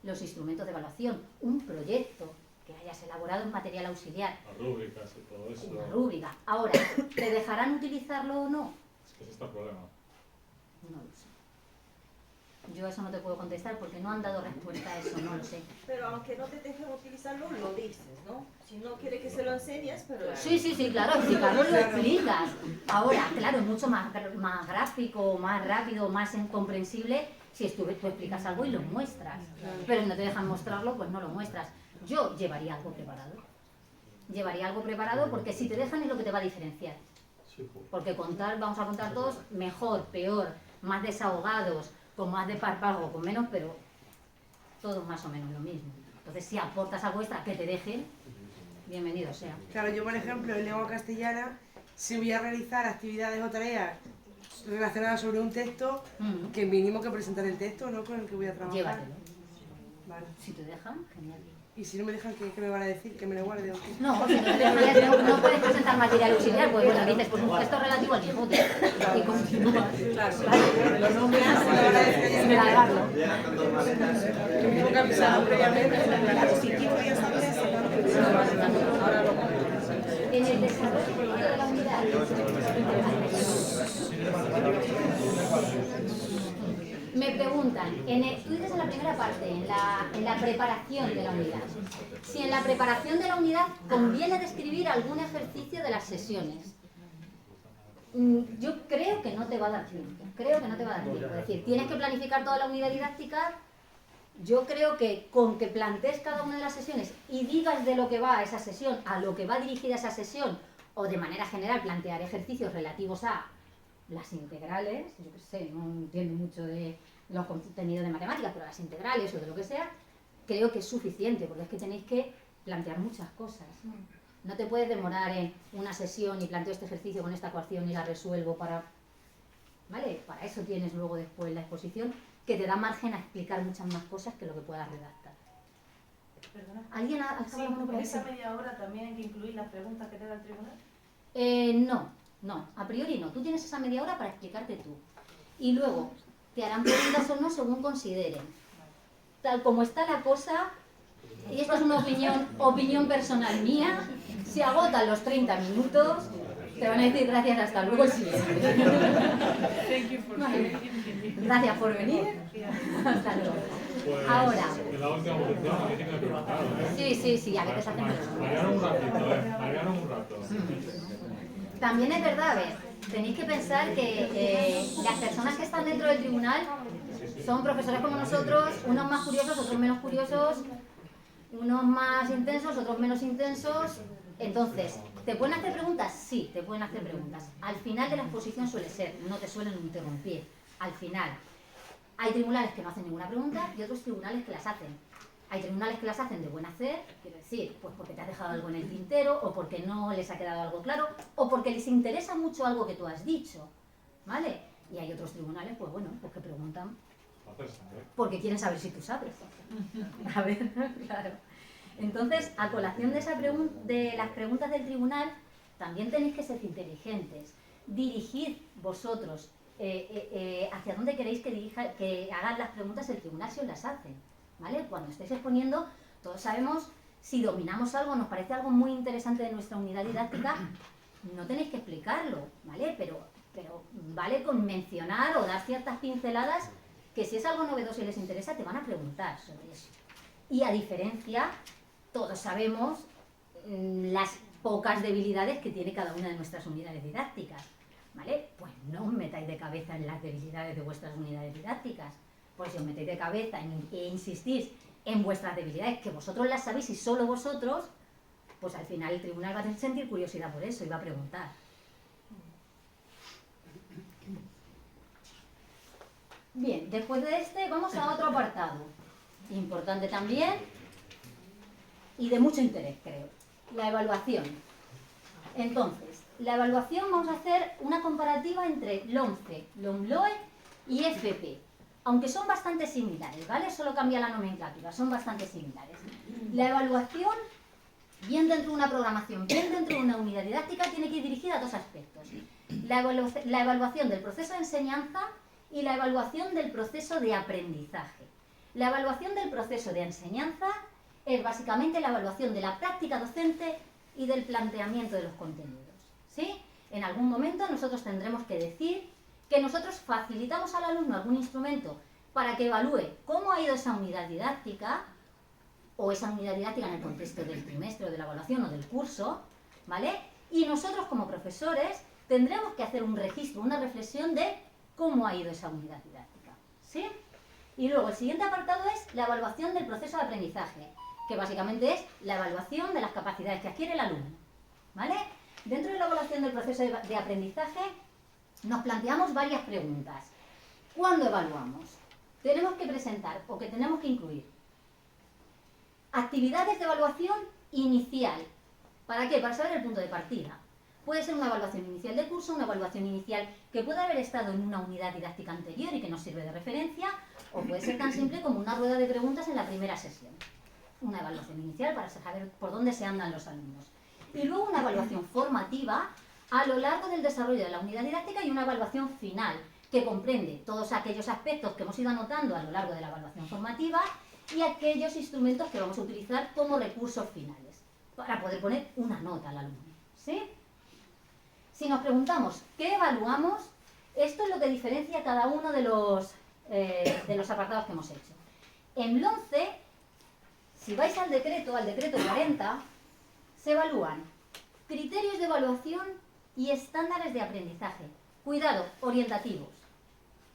los instrumentos de evaluación, un proyecto que hayas elaborado en material auxiliar. Las rúbricas y todo eso. Una rúbrica. Ahora, ¿te dejarán utilizarlo o no? Es que ese está el problema. No lo sé. Yo eso no te puedo contestar porque no han dado respuesta a eso, no lo sé. Pero aunque no te dejen utilizarlo, lo dices, ¿no? Si no quiere que se lo enseñes, pero... Sí, claro, explicarlo lo explicas. Ahora, claro, es mucho más gráfico, más rápido, más comprensible si tú explicas algo y lo muestras. Pero si no te dejan mostrarlo, pues no lo muestras. Yo llevaría algo preparado. Llevaría algo preparado porque si te dejan es lo que te va a diferenciar. Porque vamos a contar todos mejor, peor, más desahogados, con más desparpajo, con menos, pero todos más o menos lo mismo. Entonces, si aportas algo extra que te dejen, bienvenido sea. Claro, yo por ejemplo, en lengua castellana, si voy a realizar actividades o tareas relacionadas sobre un texto, que mínimo que presentar el texto, ¿no? Con el que voy a trabajar. Llévatelo. Vale. Si te dejan, genial. Y si no me dejan, ¿qué me van a decir? ¿Que me lo guarde o qué? No, si no puedes presentar material auxiliar, pues bueno, dices, pues un texto relativo al Quijote. Y continúas. Claro, lo nombras sin alargarlo. Tengo que avisar previamente. En el desarrollo de la unidad, Me preguntan, tú dices en la primera parte, en la preparación de la unidad, si en la preparación de la unidad conviene describir algún ejercicio de las sesiones. Yo creo que no te va a dar tiempo, Es decir, tienes que planificar toda la unidad didáctica. Yo creo que con que plantees cada una de las sesiones y digas de lo que va a esa sesión, a lo que va dirigida esa sesión, o de manera general plantear ejercicios relativos a las integrales, yo qué sé, no entiendo mucho de los contenidos de matemáticas, pero las integrales o de lo que sea, creo que es suficiente, porque es que tenéis que plantear muchas cosas. No te puedes demorar en una sesión y planteo este ejercicio con esta ecuación y la resuelvo para... ¿Vale? Para eso tienes luego después la exposición, que te da margen a explicar muchas más cosas que lo que puedas redactar. Perdona. ¿Alguien ha alzado la mano por ¿En ahí? esa media hora también hay que incluir las preguntas que te da el tribunal? No, a priori no. Tú tienes esa media hora para explicarte tú. Y luego te harán preguntas o no según consideren. Tal como está la cosa, y esto es una opinión personal mía, si agotan los 30 minutos, te van a decir gracias, hasta luego, el siguiente. Vale. Gracias por venir. Hasta luego. Pues, ahora. En la última posición, a mí sí me preguntaron, Sí, a veces hacen Variaron un ratito, variaron un rato. También es verdad, a ver, tenéis que pensar que las personas que están dentro del tribunal son profesores como nosotros, unos más curiosos, otros menos curiosos, unos más intensos, otros menos intensos. Entonces, ¿te pueden hacer preguntas? Sí, te pueden hacer preguntas. Al final de la exposición suele ser, no te suelen interrumpir. Al final, hay tribunales que no hacen ninguna pregunta y otros tribunales que las hacen. Hay tribunales que las hacen de buen hacer, quiero decir, pues porque te has dejado algo en el tintero, o porque no les ha quedado algo claro, o porque les interesa mucho algo que tú has dicho, ¿vale? Y hay otros tribunales, pues bueno, pues que preguntan porque quieren saber si tú sabes. A ver, claro. Entonces, a colación de las preguntas del tribunal, también tenéis que ser inteligentes. Dirigid vosotros hacia dónde queréis que hagan las preguntas el tribunal si os las hace. ¿Vale? Cuando estéis exponiendo, todos sabemos, si dominamos algo, nos parece algo muy interesante de nuestra unidad didáctica, no tenéis que explicarlo, ¿vale? Pero vale con mencionar o dar ciertas pinceladas que si es algo novedoso y les interesa, te van a preguntar sobre eso. Y a diferencia, todos sabemos las pocas debilidades que tiene cada una de nuestras unidades didácticas, ¿vale? Pues no os metáis de cabeza en las debilidades de vuestras unidades didácticas. Pues si os metéis de cabeza e insistís en vuestras debilidades, que vosotros las sabéis y solo vosotros, pues al final el tribunal va a sentir curiosidad por eso y va a preguntar. Bien, después de este vamos a otro apartado, importante también y de mucho interés, creo, la evaluación. Entonces, la evaluación vamos a hacer una comparativa entre LOMCE, LOMLOE y FP. Aunque son bastante similares, ¿vale? Solo cambia la nomenclatura, son bastante similares. La evaluación, bien dentro de una programación, bien dentro de una unidad didáctica, tiene que ir dirigida a dos aspectos. La evaluación del proceso de enseñanza y la evaluación del proceso de aprendizaje. La evaluación del proceso de enseñanza es básicamente la evaluación de la práctica docente y del planteamiento de los contenidos, ¿sí? En algún momento nosotros tendremos que decir que nosotros facilitamos al alumno algún instrumento para que evalúe cómo ha ido esa unidad didáctica, o esa unidad didáctica en el contexto del trimestre o de la evaluación o del curso, ¿vale? Y nosotros como profesores tendremos que hacer un registro, una reflexión de cómo ha ido esa unidad didáctica, ¿sí? Y luego el siguiente apartado es la evaluación del proceso de aprendizaje, que básicamente es la evaluación de las capacidades que adquiere el alumno, ¿vale? Dentro de la evaluación del proceso de aprendizaje nos planteamos varias preguntas. ¿Cuándo evaluamos? Tenemos que presentar o que tenemos que incluir actividades de evaluación inicial. ¿Para qué? Para saber el punto de partida. Puede ser una evaluación inicial de curso, una evaluación inicial que puede haber estado en una unidad didáctica anterior y que nos sirve de referencia, o puede ser tan simple como una rueda de preguntas en la primera sesión. Una evaluación inicial para saber por dónde se andan los alumnos. Y luego una evaluación formativa a lo largo del desarrollo de la unidad didáctica y una evaluación final que comprende todos aquellos aspectos que hemos ido anotando a lo largo de la evaluación formativa y aquellos instrumentos que vamos a utilizar como recursos finales para poder poner una nota al alumno, ¿sí? Si nos preguntamos ¿qué evaluamos? Esto es lo que diferencia cada uno de los apartados que hemos hecho. En el 11, si vais al decreto 40, se evalúan criterios de evaluación y estándares de aprendizaje. Cuidado, orientativos.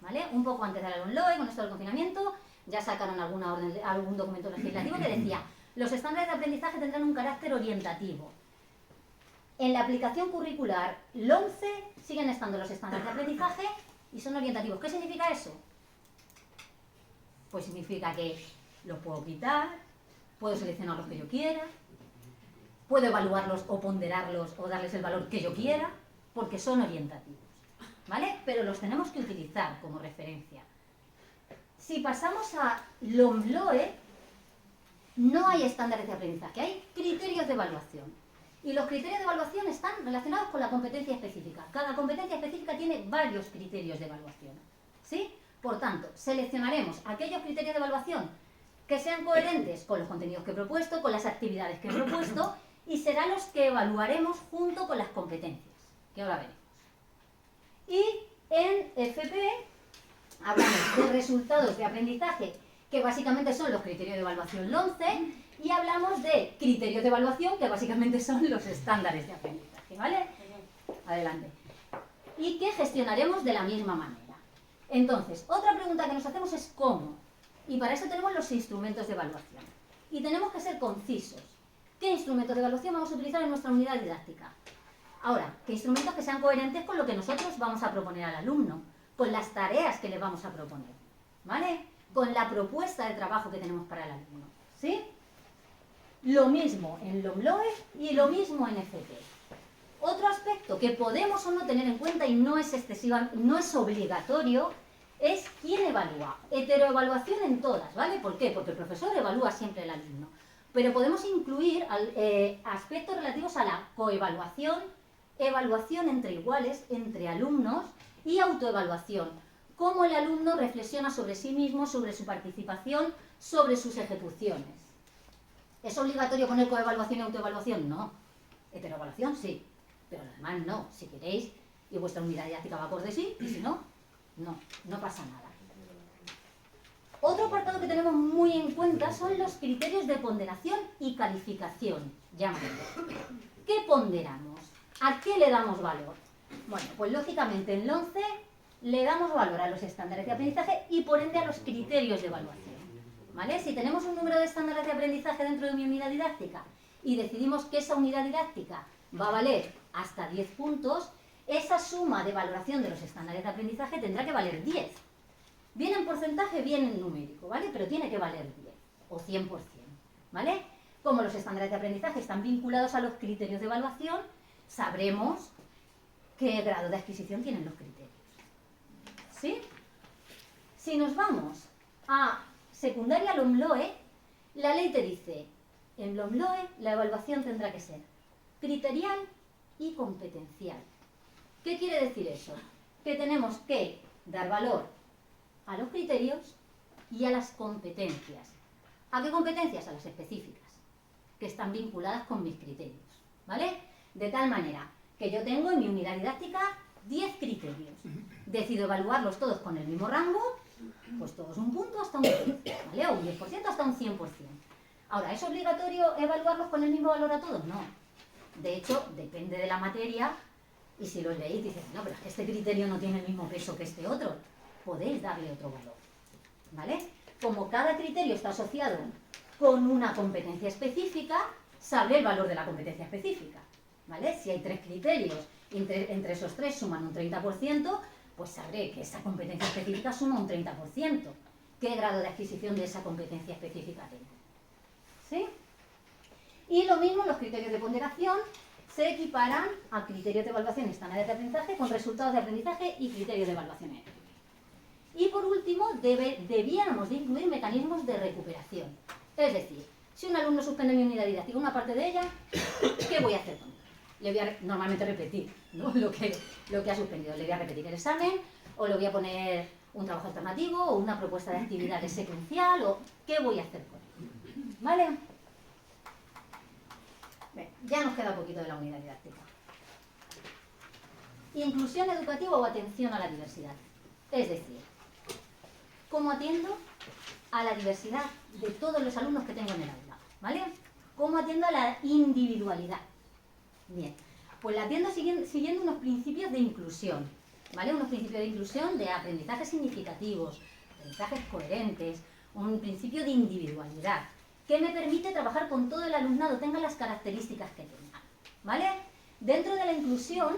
¿Vale? Un poco antes de la LOMLOE, con esto del confinamiento, ya sacaron algún documento legislativo que decía los estándares de aprendizaje tendrán un carácter orientativo. En la aplicación curricular, el 11 siguen estando los estándares de aprendizaje y son orientativos. ¿Qué significa eso? Pues significa que los puedo quitar, puedo seleccionar los que yo quiera, puedo evaluarlos o ponderarlos o darles el valor que yo quiera, porque son orientativos. ¿Vale? Pero los tenemos que utilizar como referencia. Si pasamos a LOMLOE, no hay estándares de aprendizaje, hay criterios de evaluación. Y los criterios de evaluación están relacionados con la competencia específica. Cada competencia específica tiene varios criterios de evaluación. ¿Sí? Por tanto, seleccionaremos aquellos criterios de evaluación que sean coherentes con los contenidos que he propuesto, con las actividades que he propuesto, y serán los que evaluaremos junto con las competencias, que ahora veremos. Y en FP hablamos de resultados de aprendizaje, que básicamente son los criterios de evaluación 11, y hablamos de criterios de evaluación, que básicamente son los estándares de aprendizaje, ¿vale? Adelante. Y que gestionaremos de la misma manera. Entonces, otra pregunta que nos hacemos es ¿cómo? Y para eso tenemos los instrumentos de evaluación. Y tenemos que ser concisos. ¿Qué instrumentos de evaluación vamos a utilizar en nuestra unidad didáctica? Ahora, ¿qué instrumentos que sean coherentes con lo que nosotros vamos a proponer al alumno? Con las tareas que le vamos a proponer, ¿vale? Con la propuesta de trabajo que tenemos para el alumno, ¿sí? Lo mismo en LOMLOE y lo mismo en FP. Otro aspecto que podemos o no tener en cuenta y no es obligatorio es quién evalúa. Heteroevaluación en todas, ¿vale? ¿Por qué? Porque el profesor evalúa siempre al alumno. Pero podemos incluir aspectos relativos a la coevaluación, evaluación entre iguales, entre alumnos y autoevaluación. Cómo el alumno reflexiona sobre sí mismo, sobre su participación, sobre sus ejecuciones. ¿Es obligatorio poner coevaluación y autoevaluación? No. Heteroevaluación sí, pero además no. Si queréis y vuestra unidad didáctica va acorde sí, y si no, no pasa nada. Otro apartado que tenemos muy en cuenta son los criterios de ponderación y calificación, llamémoslo. ¿Qué ponderamos? ¿A qué le damos valor? Bueno, pues lógicamente en el 11 le damos valor a los estándares de aprendizaje y por ende a los criterios de evaluación. ¿Vale? Si tenemos un número de estándares de aprendizaje dentro de mi unidad didáctica y decidimos que esa unidad didáctica va a valer hasta 10 puntos, esa suma de valoración de los estándares de aprendizaje tendrá que valer 10. Bien en porcentaje, bien en numérico, ¿vale? Pero tiene que valer 10 o 100%, ¿vale? Como los estándares de aprendizaje están vinculados a los criterios de evaluación, sabremos qué grado de adquisición tienen los criterios. ¿Sí? Si nos vamos a secundaria LOMLOE, la ley te dice, en LOMLOE la evaluación tendrá que ser criterial y competencial. ¿Qué quiere decir eso? Que tenemos que dar valor a los criterios y a las competencias. ¿A qué competencias? A las específicas, que están vinculadas con mis criterios, ¿vale? De tal manera que yo tengo en mi unidad didáctica 10 criterios. Decido evaluarlos todos con el mismo rango, pues todos un punto hasta un 10, ¿vale? O un 10% hasta un 100%. Ahora, ¿es obligatorio evaluarlos con el mismo valor a todos? No. De hecho, depende de la materia, y si lo leéis dices, no, pero es que este criterio no tiene el mismo peso que este otro. Podéis darle otro valor, ¿vale? Como cada criterio está asociado con una competencia específica, sabré el valor de la competencia específica, ¿vale? Si hay 3 criterios, entre esos 3 suman un 30%, pues sabré que esa competencia específica suma un 30%. ¿Qué grado de adquisición de esa competencia específica tengo? ¿Sí? Y lo mismo, los criterios de ponderación se equiparan a criterios de evaluación y estándares de aprendizaje con resultados de aprendizaje y criterios de evaluación ERP. Y por último, debíamos de incluir mecanismos de recuperación. Es decir, si un alumno suspende mi unidad didáctica, una parte de ella, ¿qué voy a hacer con él? Le voy a normalmente repetir, ¿no? lo que ha suspendido. Le voy a repetir el examen, o le voy a poner un trabajo alternativo, o una propuesta de actividades secuencial, o ¿qué voy a hacer con él? ¿Vale? Bien, ya nos queda un poquito de la unidad didáctica. inclusión educativa o atención a la diversidad. Es decir, ¿cómo atiendo a la diversidad de todos los alumnos que tengo en el aula? ¿Vale? ¿Cómo atiendo a la individualidad? Bien, pues la atiendo siguiendo unos principios de inclusión, ¿vale? Unos principios de inclusión de aprendizajes significativos, aprendizajes coherentes, un principio de individualidad, que me permite trabajar con todo el alumnado, tenga las características que tenga, ¿vale? Dentro de la inclusión,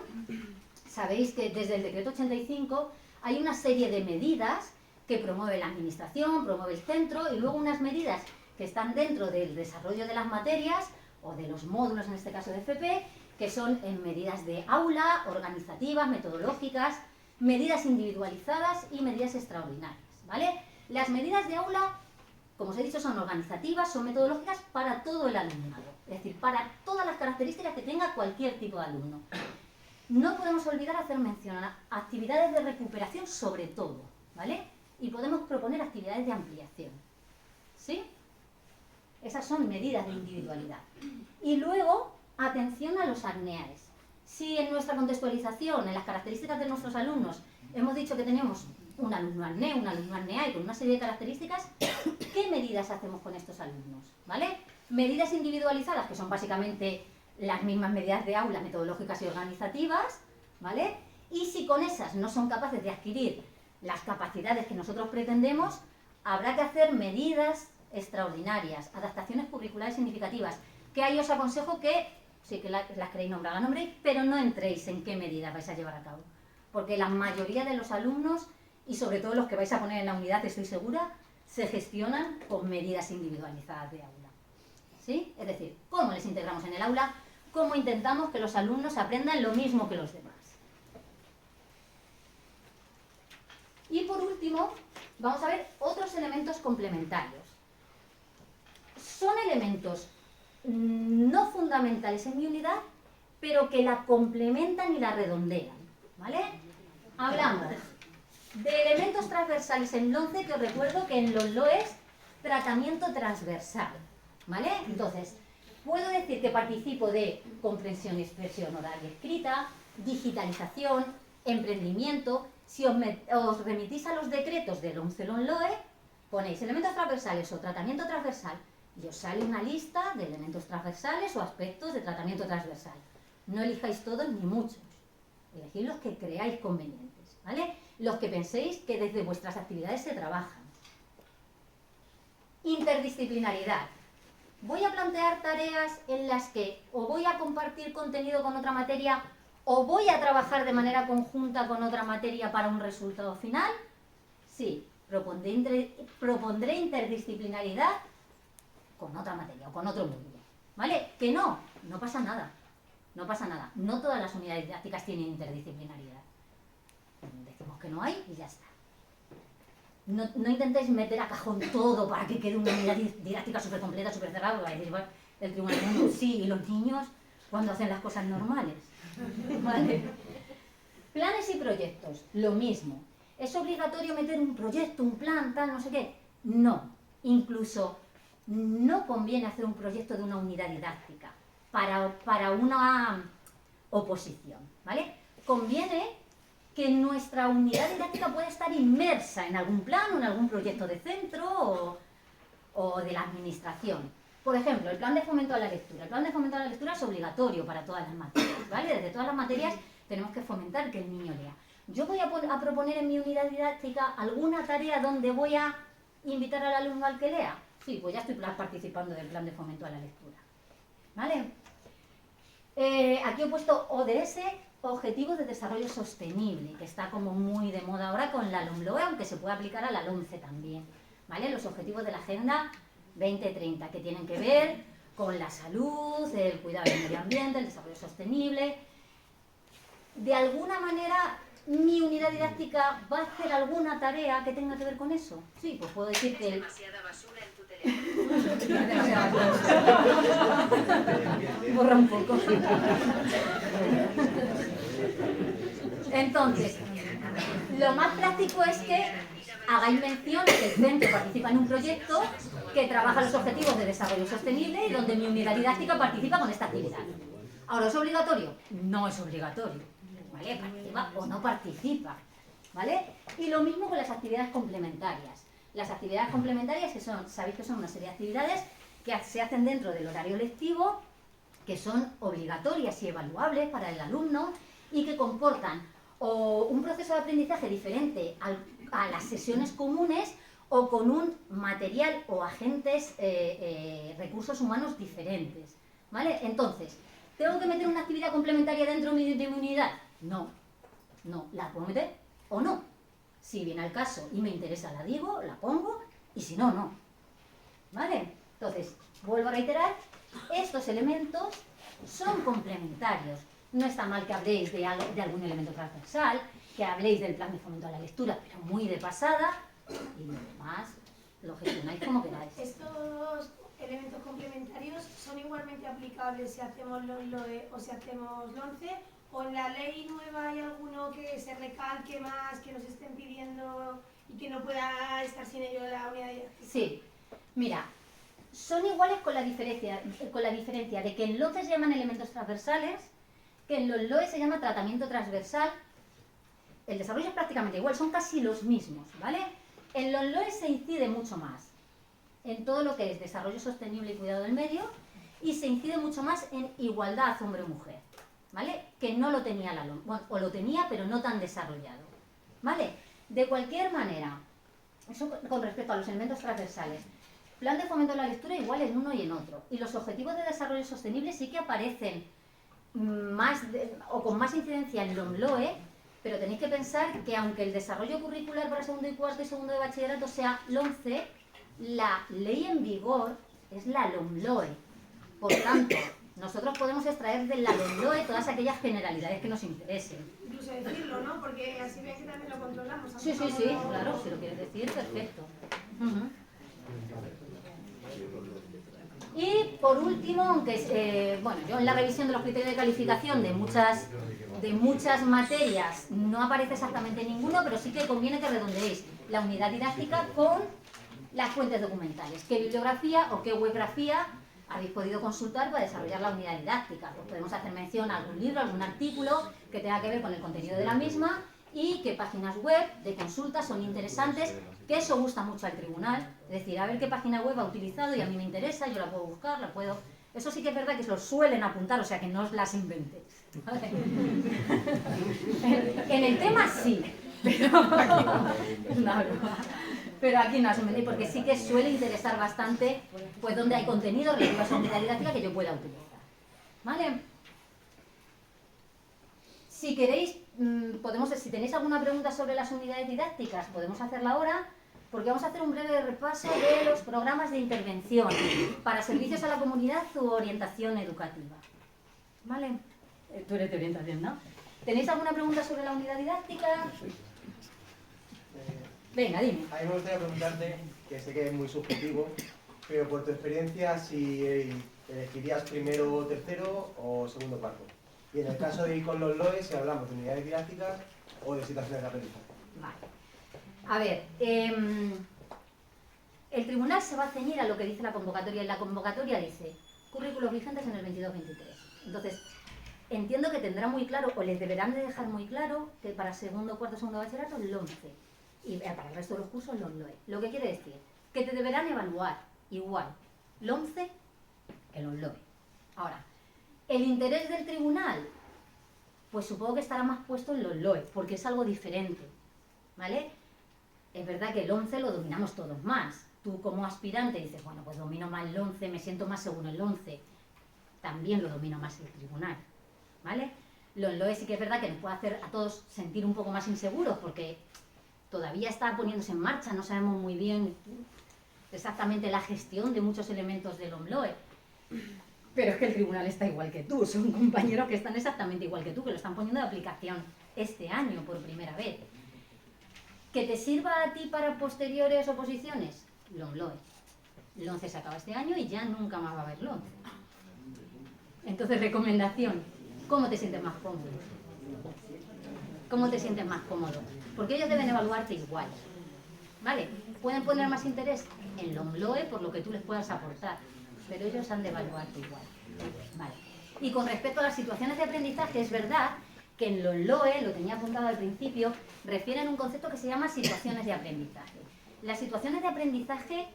sabéis que desde el decreto 85 hay una serie de medidas que promueve la administración, promueve el centro, y luego unas medidas que están dentro del desarrollo de las materias, o de los módulos, en este caso de FP, que son en medidas de aula, organizativas, metodológicas, medidas individualizadas y medidas extraordinarias, ¿vale? Las medidas de aula, como os he dicho, son organizativas, son metodológicas para todo el alumnado, es decir, para todas las características que tenga cualquier tipo de alumno. No podemos olvidar hacer mención a actividades de recuperación sobre todo, ¿vale? Y podemos proponer actividades de ampliación, ¿sí? Esas son medidas de individualidad. Y luego, atención a los ACNEAES. Si en nuestra contextualización, en las características de nuestros alumnos, hemos dicho que tenemos un alumno ACNE, un alumno ACNEAE con una serie de características, ¿qué medidas hacemos con estos alumnos? ¿Vale? Medidas individualizadas, que son básicamente las mismas medidas de aula, metodológicas y organizativas, ¿vale? Y si con esas no son capaces de adquirir las capacidades que nosotros pretendemos, habrá que hacer medidas extraordinarias, adaptaciones curriculares significativas, que ahí os aconsejo que, sí que las queréis nombrar, las nombréis, pero no entréis en qué medidas vais a llevar a cabo. Porque la mayoría de los alumnos, y sobre todo los que vais a poner en la unidad, estoy segura, se gestionan con medidas individualizadas de aula. ¿Sí? Es decir, cómo les integramos en el aula, cómo intentamos que los alumnos aprendan lo mismo que los demás. Y por último, vamos a ver otros elementos complementarios. Son elementos no fundamentales en mi unidad, pero que la complementan y la redondean, ¿vale? Hablamos de elementos transversales en LONCE, que os recuerdo que en los LOE es tratamiento transversal, ¿vale? Entonces, puedo decir que participo de comprensión y expresión oral y escrita, digitalización, emprendimiento. Si os remitís a los decretos del 11 LOE, ponéis elementos transversales o tratamiento transversal, y os sale una lista de elementos transversales o aspectos de tratamiento transversal. No elijáis todos ni muchos, elegid los que creáis convenientes, ¿vale? Los que penséis que desde vuestras actividades se trabajan. Interdisciplinaridad. Voy a plantear tareas en las que o voy a compartir contenido con otra materia o voy a trabajar de manera conjunta con otra materia para un resultado final. Sí, propondré interdisciplinaridad con otra materia o con otro módulo, ¿vale? Que no pasa nada, no pasa nada. No todas las unidades didácticas tienen interdisciplinaridad. Decimos que no hay y ya está. No intentéis meter a cajón todo para que quede una unidad didáctica súper completa, súper cerrada, porque va a decir, bueno, el tribunal del mundo, sí, y los niños cuando hacen las cosas normales, ¿vale? Planes y proyectos, lo mismo. ¿Es obligatorio meter un proyecto, un plan, tal, no sé qué? No. Incluso no conviene hacer un proyecto de una unidad didáctica para una oposición, ¿vale? Conviene que nuestra unidad didáctica pueda estar inmersa en algún plan o en algún proyecto de centro o de la administración. Por ejemplo, el plan de fomento a la lectura. El plan de fomento a la lectura es obligatorio para todas las materias, ¿vale? Desde todas las materias tenemos que fomentar que el niño lea. Yo voy a proponer en mi unidad didáctica alguna tarea donde voy a invitar al alumno al que lea. Sí, pues ya estoy participando del plan de fomento a la lectura, ¿vale? Aquí he puesto ODS, Objetivos de Desarrollo Sostenible, que está como muy de moda ahora con la LOMLOE, aunque se puede aplicar a la LOMCE también, ¿vale? Los objetivos de la Agenda 2030, que tienen que ver con la salud, el cuidado del medio ambiente, el desarrollo sostenible. De alguna manera, ¿mi unidad didáctica va a hacer alguna tarea que tenga que ver con eso? Sí, pues puedo decir que... demasiada basura en tu teléfono. Borra un poco. Entonces, lo más práctico es que hagáis mención de que el centro participa en un proyecto que trabaja los objetivos de desarrollo sostenible y donde mi unidad didáctica participa con esta actividad. Ahora, ¿es obligatorio? No es obligatorio, ¿vale? Participa o no participa, ¿vale? Y lo mismo con las actividades complementarias. Las actividades complementarias, que son, sabéis que son una serie de actividades que se hacen dentro del horario lectivo, que son obligatorias y evaluables para el alumno y que comportan o un proceso de aprendizaje diferente a las sesiones comunes o con un material o agentes, recursos humanos diferentes, ¿vale? Entonces, ¿tengo que meter una actividad complementaria dentro de mi unidad? No, la puedo meter o no. Si viene al caso y me interesa la digo, la pongo, y si no, no. ¿Vale? Entonces, vuelvo a reiterar, estos elementos son complementarios. No está mal que habléis de algún elemento transversal, que habléis del plan de fomento a la lectura, pero muy de pasada, y lo demás lo gestionáis como queráis. Estos elementos complementarios son igualmente aplicables si hacemos LOE o si hacemos LONCE, o en la ley nueva hay alguno que se recalque más, que nos estén pidiendo y que no pueda estar sin ello la unidad didáctica. Sí, mira, son iguales con la diferencia de que en LONCE se llaman elementos transversales, que en los LOE se llama tratamiento transversal. El desarrollo es prácticamente igual, son casi los mismos, ¿vale? En los LOE se incide mucho más en todo lo que es desarrollo sostenible y cuidado del medio, y se incide mucho más en igualdad hombre-mujer, ¿vale? Que no lo tenía la LOM, bueno, o lo tenía pero no tan desarrollado, ¿vale? De cualquier manera, eso con respecto a los elementos transversales, plan de fomento de la lectura igual en uno y en otro, y los objetivos de desarrollo sostenible sí que aparecen o con más incidencia en LOMLOE, pero tenéis que pensar que aunque el desarrollo curricular para segundo y cuarto y segundo de bachillerato sea LOMCE, la ley en vigor es la LOMLOE. Por tanto, nosotros podemos extraer de la LOMLOE todas aquellas generalidades que nos interesen. Incluso decirlo, ¿no? Porque así ven que también lo controlamos. Sí, claro, si lo quieres decir, perfecto. Y por último, aunque bueno, yo en la revisión de los criterios de calificación de muchas materias no aparece exactamente ninguno, pero sí que conviene que redondeéis la unidad didáctica con las fuentes documentales. ¿Qué bibliografía o qué webgrafía habéis podido consultar para desarrollar la unidad didáctica? Pues podemos hacer mención a algún libro, algún artículo que tenga que ver con el contenido de la misma y qué páginas web de consulta son interesantes, que eso gusta mucho al tribunal. Es decir, a ver qué página web ha utilizado y a mí me interesa, yo la puedo buscar, la puedo... Eso sí que es verdad que se lo suelen apuntar, o sea que no os las inventéis, ¿vale? En el tema sí, pero... No, pero aquí no os inventéis, porque sí que suele interesar bastante pues donde hay contenido relativo a esa unidad didáctica que yo pueda utilizar, ¿vale? Si queréis, si tenéis alguna pregunta sobre las unidades didácticas, podemos hacerla ahora, porque vamos a hacer un breve repaso de los programas de intervención para servicios a la comunidad u orientación educativa. ¿Vale? Tú eres de orientación, ¿no? ¿Tenéis alguna pregunta sobre la unidad didáctica? Venga, dime. A mí me gustaría preguntarte, que sé que es muy subjetivo, pero por tu experiencia, si elegirías primero tercero o segundo cuarto. Y en el caso de ir con los LOE, si hablamos de unidades didácticas o de situaciones de aprendizaje. Vale. A ver, el tribunal se va a ceñir a lo que dice la convocatoria. Y la convocatoria dice currículos vigentes en el 22-23. Entonces, entiendo que tendrá muy claro, o les deberán de dejar muy claro, que para segundo, cuarto, segundo de bachillerato, el 11. Y para el resto de los cursos, los LOE. Lo que quiere decir que te deberán evaluar igual el 11 que los LOE. Ahora, el interés del tribunal, pues supongo que estará más puesto en los LOE, porque es algo diferente, ¿vale? Es verdad que el 11 lo dominamos todos más. Tú como aspirante dices, bueno, pues domino más el 11, me siento más seguro en el 11. También lo domina más el tribunal, ¿vale? Los LOE sí que es verdad que nos puede hacer a todos sentir un poco más inseguros, porque todavía está poniéndose en marcha, no sabemos muy bien exactamente la gestión de muchos elementos del LOMLOE. Pero es que el tribunal está igual que tú, son compañeros que están exactamente igual que tú, que lo están poniendo de aplicación este año por primera vez. ¿Que te sirva a ti para posteriores oposiciones? LOMLOE. El 11 se acaba este año y ya nunca más va a haber el 11. Entonces, recomendación, ¿cómo te sientes más cómodo? ¿Cómo te sientes más cómodo? Porque ellos deben evaluarte igual, ¿vale? Pueden poner más interés en LOMLOE por lo que tú les puedas aportar, pero ellos han de evaluarte igual, ¿vale? Y con respecto a las situaciones de aprendizaje, es verdad que en los LOE, lo tenía apuntado al principio, refieren a un concepto que se llama situaciones de aprendizaje. Las situaciones de aprendizaje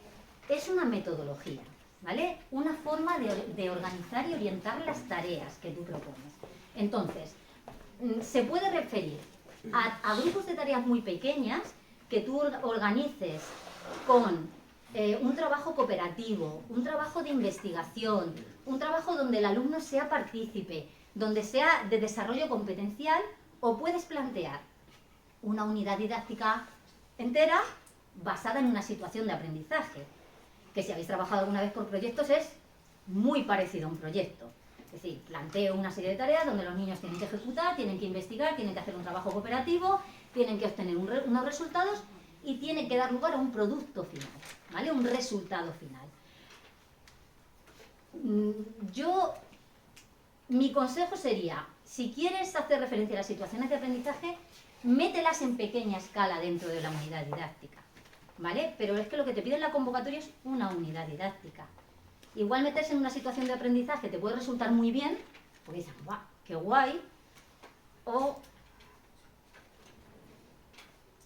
es una metodología, ¿vale? Una forma de organizar y orientar las tareas que tú propones. Entonces, se puede referir a grupos de tareas muy pequeñas que tú organices con un trabajo cooperativo, un trabajo de investigación, un trabajo donde el alumno sea partícipe, donde sea de desarrollo competencial, o puedes plantear una unidad didáctica entera basada en una situación de aprendizaje, que si habéis trabajado alguna vez por proyectos es muy parecido a un proyecto. Es decir, planteo una serie de tareas donde los niños tienen que ejecutar, tienen que investigar, tienen que hacer un trabajo cooperativo, tienen que obtener unos resultados y tiene que dar lugar a un producto final, ¿vale? Un resultado final. Mi consejo sería, si quieres hacer referencia a las situaciones de aprendizaje, mételas en pequeña escala dentro de la unidad didáctica, ¿vale? Pero es que lo que te pide en la convocatoria es una unidad didáctica. Igual meterse en una situación de aprendizaje te puede resultar muy bien, porque dices, ¡guau, qué guay! O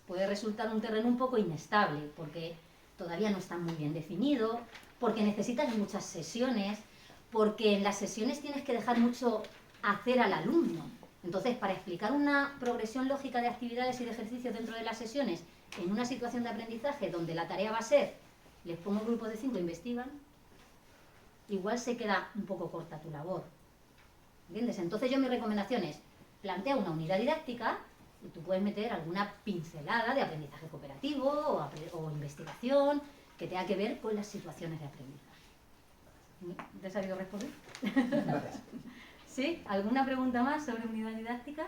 puede resultar un terreno un poco inestable, porque todavía no está muy bien definido, porque necesitas muchas sesiones, porque en las sesiones tienes que dejar mucho hacer al alumno. Entonces, para explicar una progresión lógica de actividades y de ejercicios dentro de las sesiones, en una situación de aprendizaje donde la tarea va a ser, les pongo grupos de 5 e investigan, igual se queda un poco corta tu labor. ¿Entiendes? Entonces mi recomendación es, plantea una unidad didáctica y tú puedes meter alguna pincelada de aprendizaje cooperativo o investigación que tenga que ver con las situaciones de aprendizaje. ¿Te has sabido responder? Gracias. ¿Sí? ¿Alguna pregunta más sobre unidad didáctica?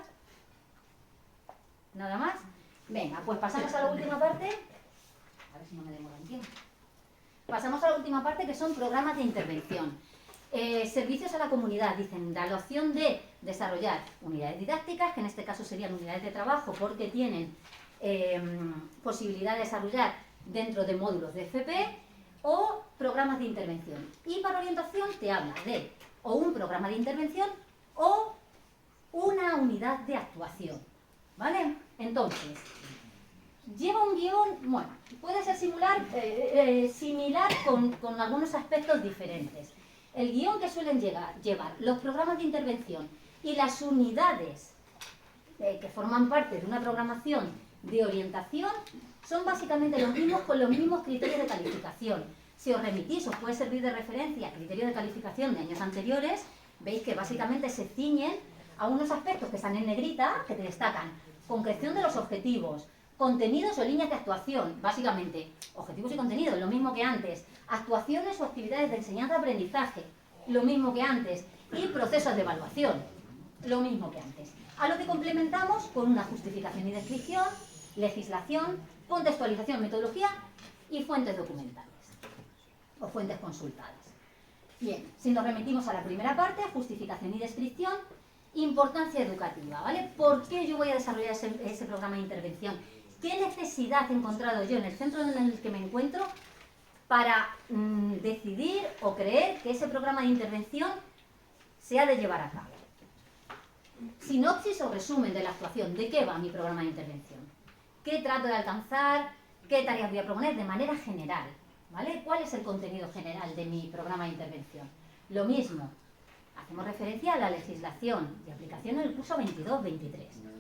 ¿Nada más? Venga, pues pasamos a la última parte. A ver si no me demoro en tiempo. Pasamos a la última parte, que son programas de intervención. Servicios a la comunidad, dicen, da la opción de desarrollar unidades didácticas, que en este caso serían unidades de trabajo porque tienen posibilidad de desarrollar dentro de módulos de FP, o programas de intervención. Y para orientación te habla de o un programa de intervención o una unidad de actuación, ¿vale? Entonces, lleva un guión, bueno, puede ser similar con algunos aspectos diferentes. El guión que suelen llevar los programas de intervención y las unidades que forman parte de una programación de orientación son básicamente los mismos, con los mismos criterios de calificación. Si os remitís, os puede servir de referencia a criterios de calificación de años anteriores, veis que básicamente se ciñen a unos aspectos que están en negrita, que te destacan concreción de los objetivos, contenidos o líneas de actuación, básicamente objetivos y contenidos, lo mismo que antes, actuaciones o actividades de enseñanza-aprendizaje, lo mismo que antes, y procesos de evaluación, lo mismo que antes. A lo que complementamos con una justificación y descripción, legislación, contextualización, metodología y fuentes documentales o fuentes consultadas. Bien, si nos remitimos a la primera parte, justificación y descripción, importancia educativa, ¿vale? ¿Por qué yo voy a desarrollar ese programa de intervención? ¿Qué necesidad he encontrado yo en el centro en el que me encuentro para decidir o creer que ese programa de intervención se ha de llevar a cabo? Sinopsis o resumen de la actuación. ¿De qué va mi programa de intervención? ¿Qué trato de alcanzar? ¿Qué tareas voy a proponer de manera general? ¿Vale? ¿Cuál es el contenido general de mi programa de intervención? Lo mismo, hacemos referencia a la legislación de aplicación en el curso 22-23,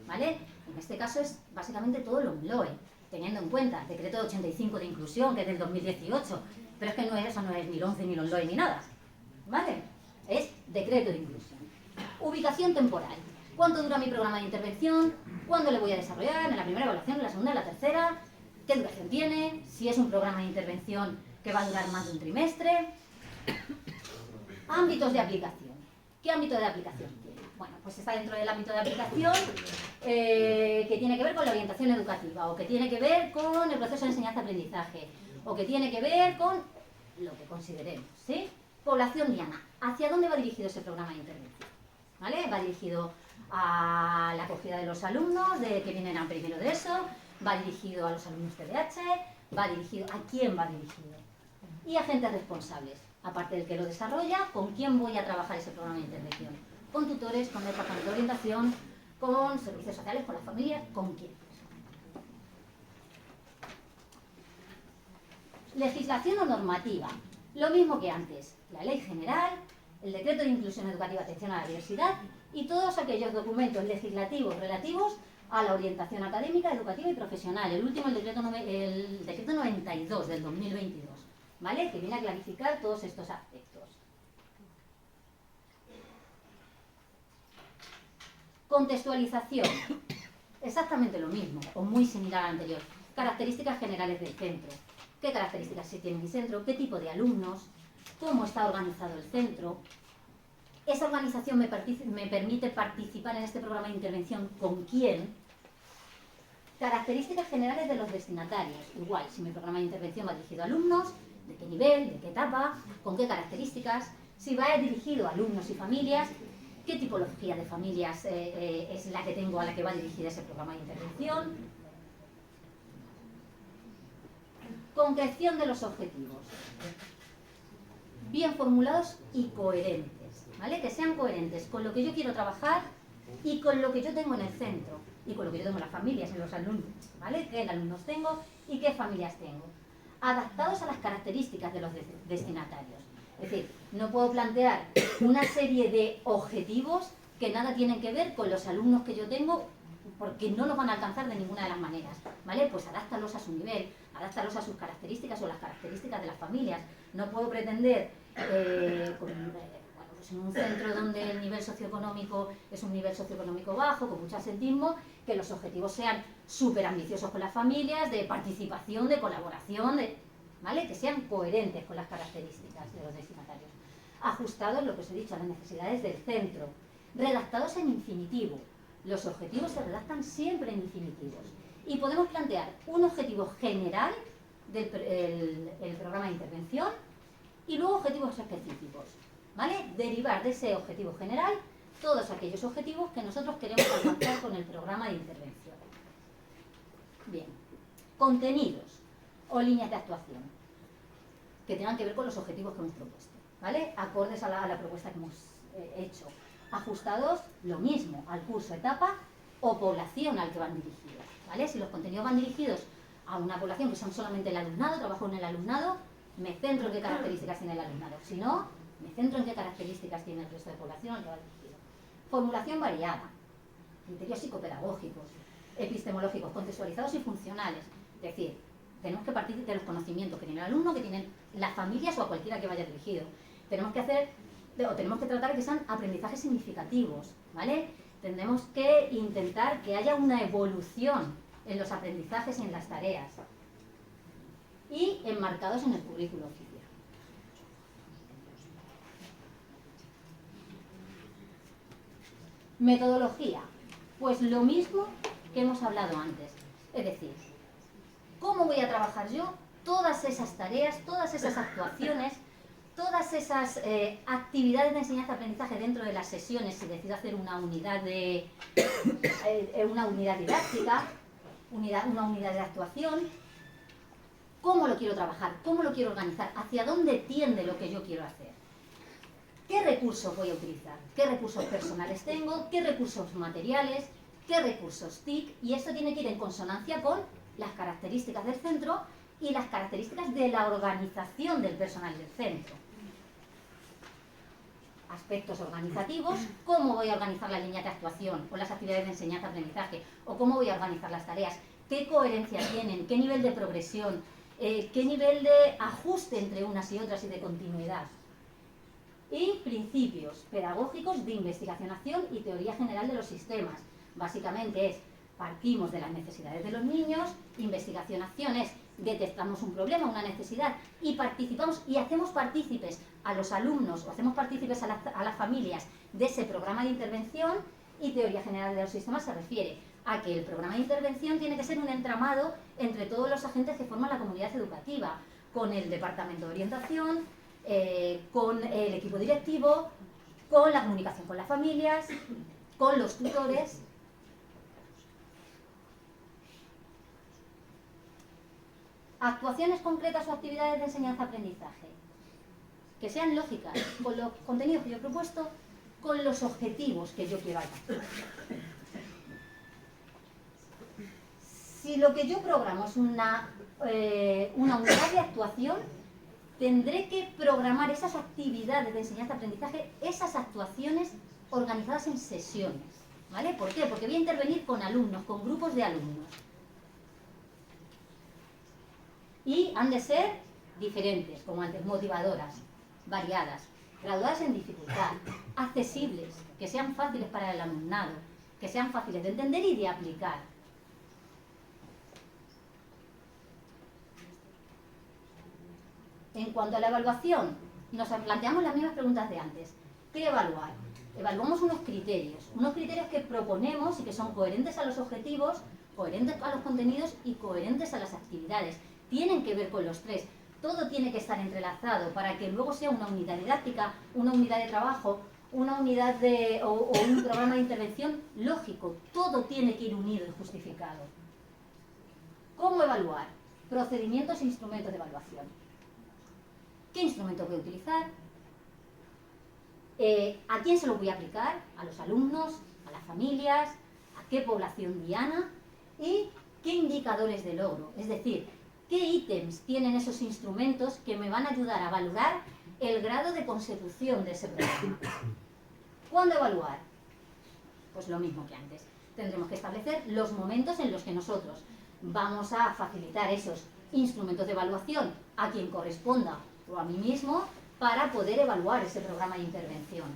¿vale? En este caso es básicamente todo lo MLOE, teniendo en cuenta el decreto de 85 de inclusión, que es del 2018, pero es que eso no es ni el 11 ni el MLOE ni nada, ¿vale? Es decreto de inclusión. Ubicación temporal. ¿Cuánto dura mi programa de intervención? ¿Cuándo le voy a desarrollar? ¿En la primera evaluación, en la segunda, en la tercera? ¿Qué duración tiene? Si es un programa de intervención que va a durar más de un trimestre. Ámbitos de aplicación. ¿Qué ámbito de aplicación tiene? Bueno, pues está dentro del ámbito de aplicación que tiene que ver con la orientación educativa, o que tiene que ver con el proceso de enseñanza-aprendizaje, o que tiene que ver con lo que consideremos, ¿sí? Población diana. ¿Hacia dónde va dirigido ese programa de intervención? ¿Vale? Va dirigido a la acogida de los alumnos que vienen a primero de eso, va dirigido a los alumnos TDAH, va dirigido a quién va dirigido. Y agentes responsables, aparte del que lo desarrolla, ¿con quién voy a trabajar ese programa de intervención? Con tutores, con el departamento de orientación, con servicios sociales, con las familias, con quién. Legislación o normativa, lo mismo que antes, la ley general, el decreto de inclusión educativa, atención a la diversidad y todos aquellos documentos legislativos relativos a la orientación académica, educativa y profesional. El último, el decreto 92 del 2022, ¿vale? Que viene a clarificar todos estos aspectos. Contextualización, exactamente lo mismo, o muy similar al anterior. Características generales del centro. ¿Qué características sí tiene mi centro? ¿Qué tipo de alumnos? ¿Cómo está organizado el centro? Esa organización me permite participar en este programa de intervención con quién. Características generales de los destinatarios. Igual, si mi programa de intervención va dirigido a alumnos, de qué nivel, de qué etapa, con qué características. Si va dirigido a alumnos y familias, qué tipología de familias es la que tengo a la que va dirigida ese programa de intervención. Concreción de los objetivos. Bien formulados y coherentes, ¿vale? Que sean coherentes con lo que yo quiero trabajar y con lo que yo tengo en el centro y con lo que yo tengo en las familias, en los alumnos, ¿vale? ¿Qué alumnos tengo y qué familias tengo? Adaptados a las características de los destinatarios. Es decir, no puedo plantear una serie de objetivos que nada tienen que ver con los alumnos que yo tengo porque no los van a alcanzar de ninguna de las maneras, ¿vale? Pues adáptalos a su nivel, adáptalos a sus características o las características de las familias. No puedo pretender, pues en un centro donde el nivel socioeconómico es un nivel socioeconómico bajo, con mucho asentismo, que los objetivos sean súper ambiciosos con las familias, de participación, de colaboración, ¿vale? Que sean coherentes con las características de los destinatarios. Ajustados, lo que os he dicho, a las necesidades del centro. Redactados en infinitivo. Los objetivos se redactan siempre en infinitivos. Y podemos plantear un objetivo general del programa de intervención y luego objetivos específicos, ¿vale? Derivar de ese objetivo general todos aquellos objetivos que nosotros queremos alcanzar con el programa de intervención. Bien, contenidos o líneas de actuación que tengan que ver con los objetivos que hemos propuesto, ¿vale? Acordes a la propuesta que hemos hecho. Ajustados, lo mismo, al curso, etapa o población al que van dirigidos, ¿vale? Si los contenidos van dirigidos a una población que son solamente el alumnado, trabajo en el alumnado, me centro en qué características tiene el alumnado. Si no, me centro en qué características tiene el resto de población al que va dirigido. Formulación variada, criterios psicopedagógicos, epistemológicos, contextualizados y funcionales. Es decir, tenemos que partir de los conocimientos que tiene el alumno, que tienen las familias o a cualquiera que vaya dirigido. Tenemos que tratar de que sean aprendizajes significativos, ¿vale? Tendremos que intentar que haya una evolución en los aprendizajes y en las tareas y enmarcados en el currículo oficial. Metodología, pues lo mismo que hemos hablado antes, es decir, ¿cómo voy a trabajar yo todas esas tareas, todas esas actuaciones, todas esas actividades de enseñanza-aprendizaje dentro de las sesiones, si decido hacer una unidad didáctica, una unidad de actuación? ¿Cómo lo quiero trabajar? ¿Cómo lo quiero organizar? ¿Hacia dónde tiende lo que yo quiero hacer? ¿Qué recursos voy a utilizar? ¿Qué recursos personales tengo? ¿Qué recursos materiales? ¿Qué recursos TIC? Y esto tiene que ir en consonancia con las características del centro y las características de la organización del personal del centro. Aspectos organizativos, cómo voy a organizar la línea de actuación o las actividades de enseñanza-aprendizaje, o cómo voy a organizar las tareas, qué coherencia tienen, qué nivel de progresión, qué nivel de ajuste entre unas y otras y de continuidad. Y principios pedagógicos de investigación-acción y teoría general de los sistemas. Básicamente es, partimos de las necesidades de los niños, investigación-acción es, detectamos un problema, una necesidad y participamos y hacemos partícipes a los alumnos o hacemos partícipes a las familias de ese programa de intervención. Y teoría general de los sistemas se refiere a que el programa de intervención tiene que ser un entramado entre todos los agentes que forman la comunidad educativa, con el departamento de orientación, con el equipo directivo, con la comunicación con las familias, con los tutores. Actuaciones concretas o actividades de enseñanza-aprendizaje que sean lógicas con los contenidos que yo he propuesto, con los objetivos que yo quiero alcanzar. Si lo que yo programo es una unidad de actuación, tendré que programar esas actividades de enseñanza-aprendizaje, esas actuaciones organizadas en sesiones. ¿Vale? ¿Por qué? Porque voy a intervenir con alumnos, con grupos de alumnos. Y han de ser diferentes, como antes, motivadoras, variadas, graduadas en dificultad, accesibles, que sean fáciles para el alumnado, que sean fáciles de entender y de aplicar. En cuanto a la evaluación, nos planteamos las mismas preguntas de antes. ¿Qué evaluar? Evaluamos unos criterios que proponemos y que son coherentes a los objetivos, coherentes a los contenidos y coherentes a las actividades. Tienen que ver con los tres. Todo tiene que estar entrelazado para que luego sea una unidad didáctica, una unidad de trabajo, una unidad o un programa de intervención lógico. Todo tiene que ir unido y justificado. ¿Cómo evaluar? Procedimientos e instrumentos de evaluación. ¿Qué instrumentos voy a utilizar? ¿A quién se lo voy a aplicar? ¿A los alumnos? ¿A las familias? ¿A qué población diana? ¿Y qué indicadores de logro? Es decir, ¿qué ítems tienen esos instrumentos que me van a ayudar a valorar el grado de consecución de ese programa? ¿Cuándo evaluar? Pues lo mismo que antes. Tendremos que establecer los momentos en los que nosotros vamos a facilitar esos instrumentos de evaluación a quien corresponda o a mí mismo para poder evaluar ese programa de intervención.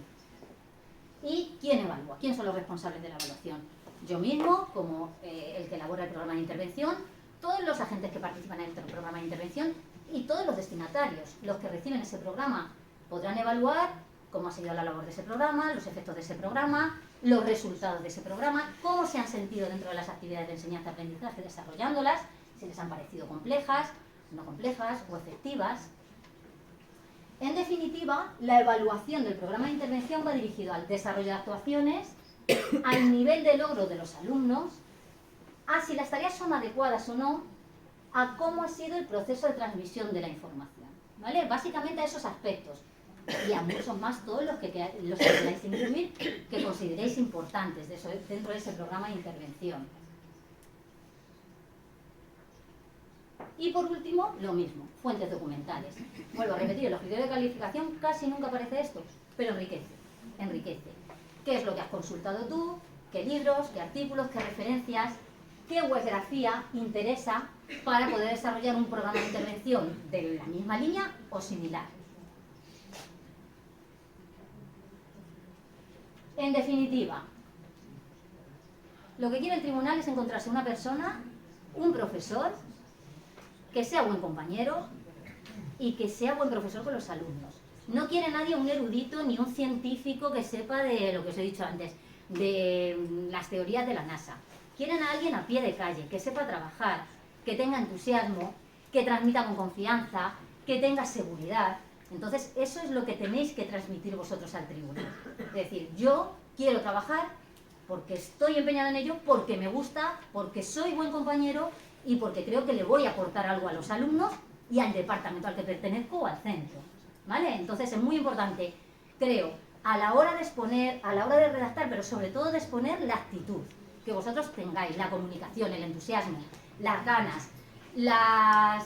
¿Y quién evalúa? ¿Quién son los responsables de la evaluación? Yo mismo, como el que elabora el programa de intervención, todos los agentes que participan en el programa de intervención y todos los destinatarios, los que reciben ese programa, podrán evaluar cómo ha sido la labor de ese programa, los efectos de ese programa, los resultados de ese programa, cómo se han sentido dentro de las actividades de enseñanza-aprendizaje desarrollándolas, si les han parecido complejas, no complejas o efectivas. En definitiva, la evaluación del programa de intervención va dirigido al desarrollo de actuaciones, al nivel de logro de los alumnos, a si las tareas son adecuadas o no, a cómo ha sido el proceso de transmisión de la información. ¿Vale? Básicamente a esos aspectos. Y a muchos más, todos los que queráis incluir, que consideréis importantes dentro de ese programa de intervención. Y por último, lo mismo, fuentes documentales. Vuelvo a repetir, en los criterios de calificación casi nunca aparece esto, pero enriquece. ¿Qué es lo que has consultado tú? ¿Qué libros? ¿Qué artículos? ¿Qué referencias? ¿Qué webgrafía interesa para poder desarrollar un programa de intervención de la misma línea o similar? En definitiva, lo que quiere el tribunal es encontrarse una persona, un profesor, que sea buen compañero y que sea buen profesor con los alumnos. No quiere nadie un erudito ni un científico que sepa de lo que os he dicho antes, de las teorías de la NASA. Quieren a alguien a pie de calle, que sepa trabajar, que tenga entusiasmo, que transmita con confianza, que tenga seguridad. Entonces, eso es lo que tenéis que transmitir vosotros al tribunal. Es decir, yo quiero trabajar porque estoy empeñado en ello, porque me gusta, porque soy buen compañero y porque creo que le voy a aportar algo a los alumnos y al departamento al que pertenezco o al centro. ¿Vale? Entonces es muy importante, creo, a la hora de exponer, a la hora de redactar, pero sobre todo de exponer la actitud, que vosotros tengáis, la comunicación, el entusiasmo, las ganas, la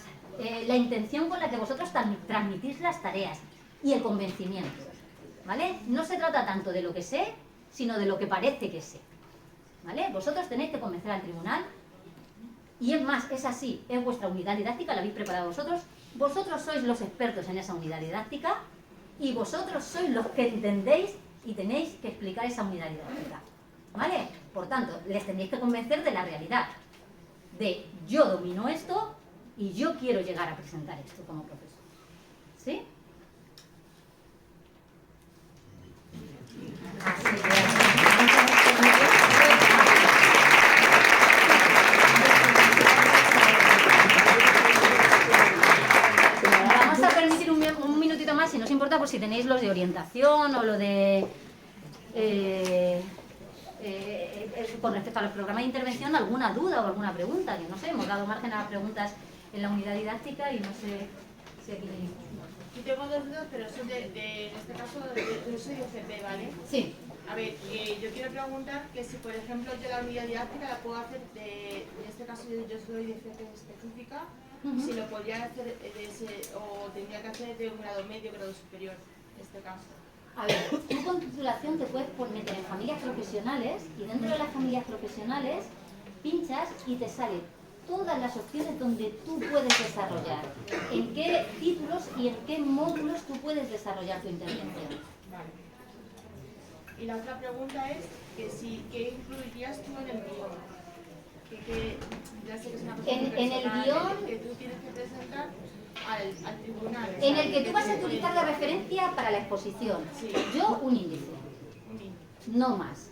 intención con la que vosotros transmitís las tareas y el convencimiento. ¿Vale? No se trata tanto de lo que sé, sino de lo que parece que sé. ¿Vale? Vosotros tenéis que convencer al tribunal. Y es más, es así, es vuestra unidad didáctica, la habéis preparado vosotros. Vosotros sois los expertos en esa unidad didáctica y vosotros sois los que entendéis y tenéis que explicar esa unidad didáctica. ¿Vale? Por tanto, les tenéis que convencer de la realidad. De yo domino esto y yo quiero llegar a presentar esto como profesor. ¿Sí? Así que... más, si no os importa, pues si tenéis los de orientación o lo de con respecto a los programas de intervención, alguna duda o alguna pregunta, que no sé, hemos dado margen a las preguntas en la unidad didáctica y no sé Sí, aquí. Yo tengo dos dudas, pero son en este caso, yo soy de CP, ¿vale? Sí. A ver, yo quiero preguntar que si, por ejemplo, yo la unidad didáctica la puedo hacer en este caso yo soy de CP específica, si lo podría hacer o tendría que hacer de un grado medio, grado superior, en este caso. A ver, tú con titulación te puedes meter en familias profesionales y dentro de las familias profesionales pinchas y te salen todas las opciones donde tú puedes desarrollar, en qué títulos y en qué módulos tú puedes desarrollar tu intervención. Vale. Y la otra pregunta es ¿qué incluirías tú en el guión? Ya sé que es una cosa muy En el personal, guión que tú tienes que presentar al tribunal. en el que tú vas a utilizar la referencia para la exposición. Sí. Yo un índice, no más.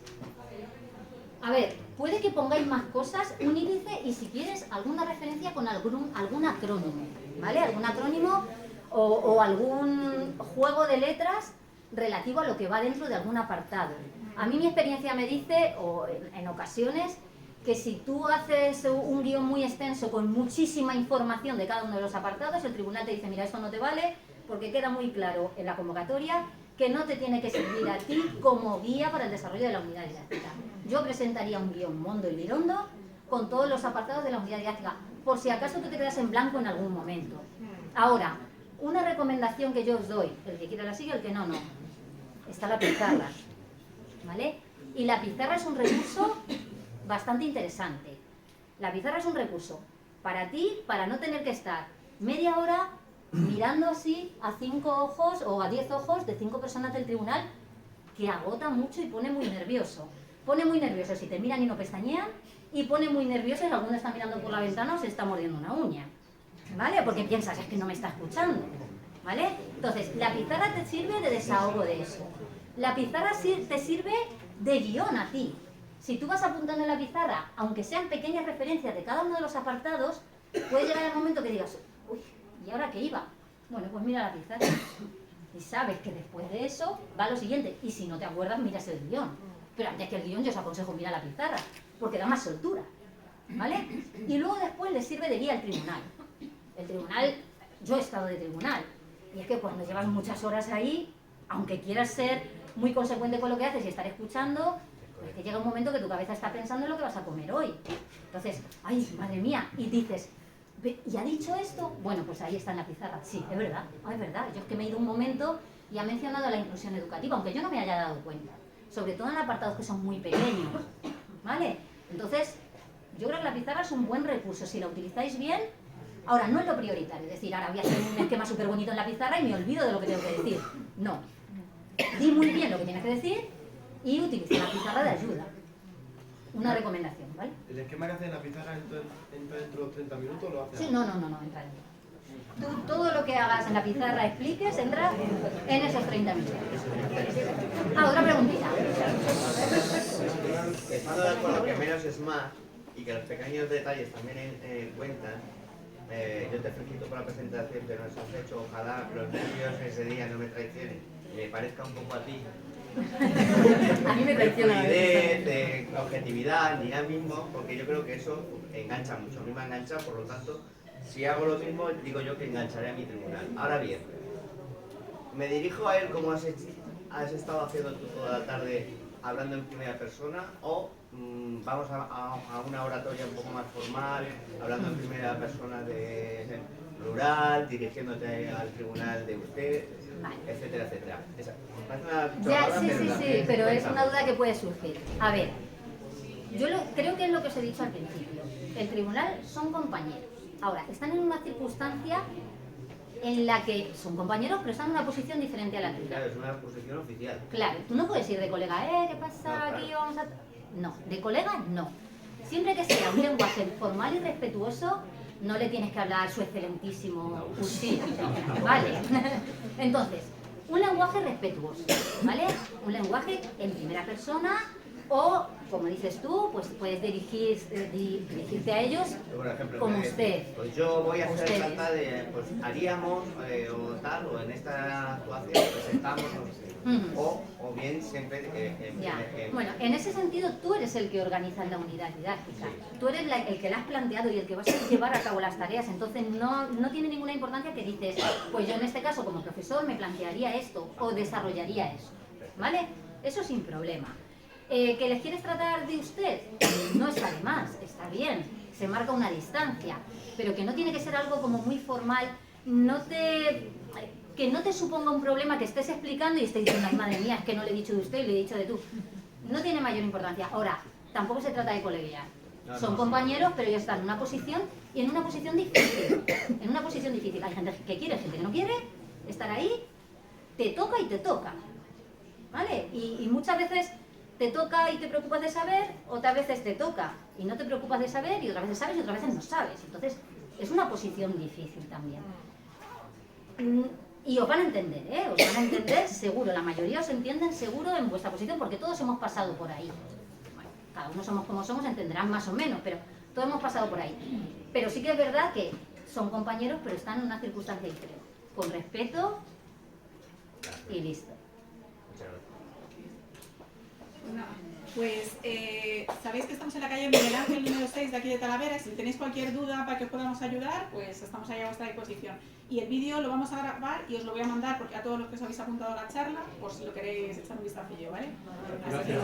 A ver, puede que pongáis más cosas, un índice y si quieres alguna referencia con algún acrónimo, ¿vale? Algún acrónimo o algún juego de letras relativo a lo que va dentro de algún apartado. A mí mi experiencia me dice, o en ocasiones, que si tú haces un guión muy extenso con muchísima información de cada uno de los apartados, el tribunal te dice, mira, esto no te vale, porque queda muy claro en la convocatoria que no te tiene que servir a ti como guía para el desarrollo de la unidad didáctica. Yo presentaría un guión mondo y lirondo con todos los apartados de la unidad didáctica, por si acaso tú te quedas en blanco en algún momento. Ahora, una recomendación que yo os doy, el que quiera la sigue, el que no, no. Está la pizarra, ¿vale? Y la pizarra es un recurso bastante interesante. La pizarra es un recurso para ti, para no tener que estar media hora mirando así a 5 ojos o a 10 ojos de 5 personas del tribunal, que agota mucho y pone muy nervioso. Pone muy nervioso si te miran y no pestañean, y pone muy nervioso si alguno está mirando por la ventana o se está mordiendo una uña, ¿vale? Porque piensas, es que no me está escuchando, ¿vale? Entonces, la pizarra te sirve de desahogo de eso. La pizarra te sirve de guión a ti. Si tú vas apuntando en la pizarra, aunque sean pequeñas referencias de cada uno de los apartados, puede llegar el momento que digas, uy, ¿y ahora qué iba? Bueno, pues mira la pizarra. Y sabes que después de eso va lo siguiente. Y si no te acuerdas, miras el guión. Pero antes que el guión yo os aconsejo mirar la pizarra, porque da más soltura, ¿vale? Y luego después le sirve de guía al tribunal. El tribunal, yo he estado de tribunal, y es que cuando llevas muchas horas ahí, aunque quieras ser muy consecuente con lo que haces y estar escuchando, pues que llega un momento que tu cabeza está pensando en lo que vas a comer hoy. Entonces, ay, madre mía, y dices, ¿y ha dicho esto? Bueno, pues ahí está en la pizarra. Sí, es verdad, es verdad. Yo es que me he ido un momento y ha mencionado la inclusión educativa, aunque yo no me haya dado cuenta. Sobre todo en apartados que son muy pequeños, ¿vale? Entonces, yo creo que la pizarra es un buen recurso, si la utilizáis bien. Ahora, no es lo prioritario, es decir, ahora voy a hacer un esquema súper bonito en la pizarra y me olvido de lo que tengo que decir. No. Di muy bien lo que tienes que decir y utiliza la pizarra de ayuda. Una recomendación, ¿vale? ¿El esquema que hace en la pizarra entra dentro de 30 minutos o lo hace? Sí, no, entra dentro. Tú, todo lo que hagas en la pizarra, expliques, entra en esos 30 minutos. Otra preguntita. Estando de acuerdo que menos es más y que los pequeños detalles también cuentan, yo te felicito por la presentación que nos has hecho. Ojalá los nervios ese día no me traicionen y me parezca un poco a ti. A mí me traiciona. De objetividad, dinamismo, porque yo creo que eso engancha mucho. A mí me engancha, por lo tanto, si hago lo mismo, digo yo que engancharé a mi tribunal. Ahora bien, me dirijo a él como has estado haciendo tú toda la tarde, hablando en primera persona, o vamos a una oratoria un poco más formal, hablando en primera persona de plural, dirigiéndote al tribunal de usted, etcétera, etcétera. Sí, pero es una duda que puede surgir. A ver, yo creo que es lo que os he dicho al principio. El tribunal son compañeros. Ahora, están en una circunstancia en la que son compañeros, pero están en una posición diferente a la tuya. Claro, es una posición oficial. Claro, tú no puedes ir de colega, ¿qué pasa? No, Aquí vamos a... No, de colega no. Siempre que sea un lenguaje formal y respetuoso, no le tienes que hablar su excelentísimo Usía, ¿vale? Entonces, un lenguaje respetuoso, ¿vale? Un lenguaje en primera persona, O, como dices tú, pues puedes dirigirte a ellos Por ejemplo, como me decís, usted. pues yo voy a hacer Ustedes. trata de, pues haríamos o tal, o en esta actuación presentamos, no sé. O bien siempre Ya. Bueno, en ese sentido tú eres el que organiza la unidad didáctica. Tú eres el que la has planteado y el que vas a llevar a cabo las tareas. Entonces no tiene ninguna importancia que dices, pues yo en este caso como profesor me plantearía esto o desarrollaría eso. ¿Vale? Eso sin problema. ¿Que les quieres tratar de usted? No está de más, está bien. Se marca una distancia. Pero que no tiene que ser algo como muy formal. Que no te suponga un problema que estés explicando y estés diciendo, ay madre mía, es que no le he dicho de usted y le he dicho de tú. No tiene mayor importancia. Ahora, tampoco se trata de colegiar. Son compañeros, pero ellos están en una posición y en una posición difícil. En una posición difícil. Hay gente que quiere, gente que no quiere estar ahí. Te toca y te toca. ¿Vale? Y muchas veces te toca y te preocupas de saber, otras veces te toca y no te preocupas de saber, y otras veces sabes y otras veces no sabes. Entonces, es una posición difícil también. Y os van a entender, ¿eh? Os van a entender seguro, la mayoría os entienden seguro en vuestra posición, porque todos hemos pasado por ahí. Bueno, cada uno somos como somos, entenderán más o menos, pero todos hemos pasado por ahí. Pero sí que es verdad que son compañeros, pero están en una circunstancia diferente. Con respeto y listo. Pues sabéis que estamos en la calle Miguel Ángel número 6 de aquí de Talavera. Si tenéis cualquier duda para que os podamos ayudar, pues estamos ahí a vuestra disposición. Y el vídeo lo vamos a grabar y os lo voy a mandar porque a todos los que os habéis apuntado a la charla, por si lo queréis echar un vistacillo, ¿vale? Gracias.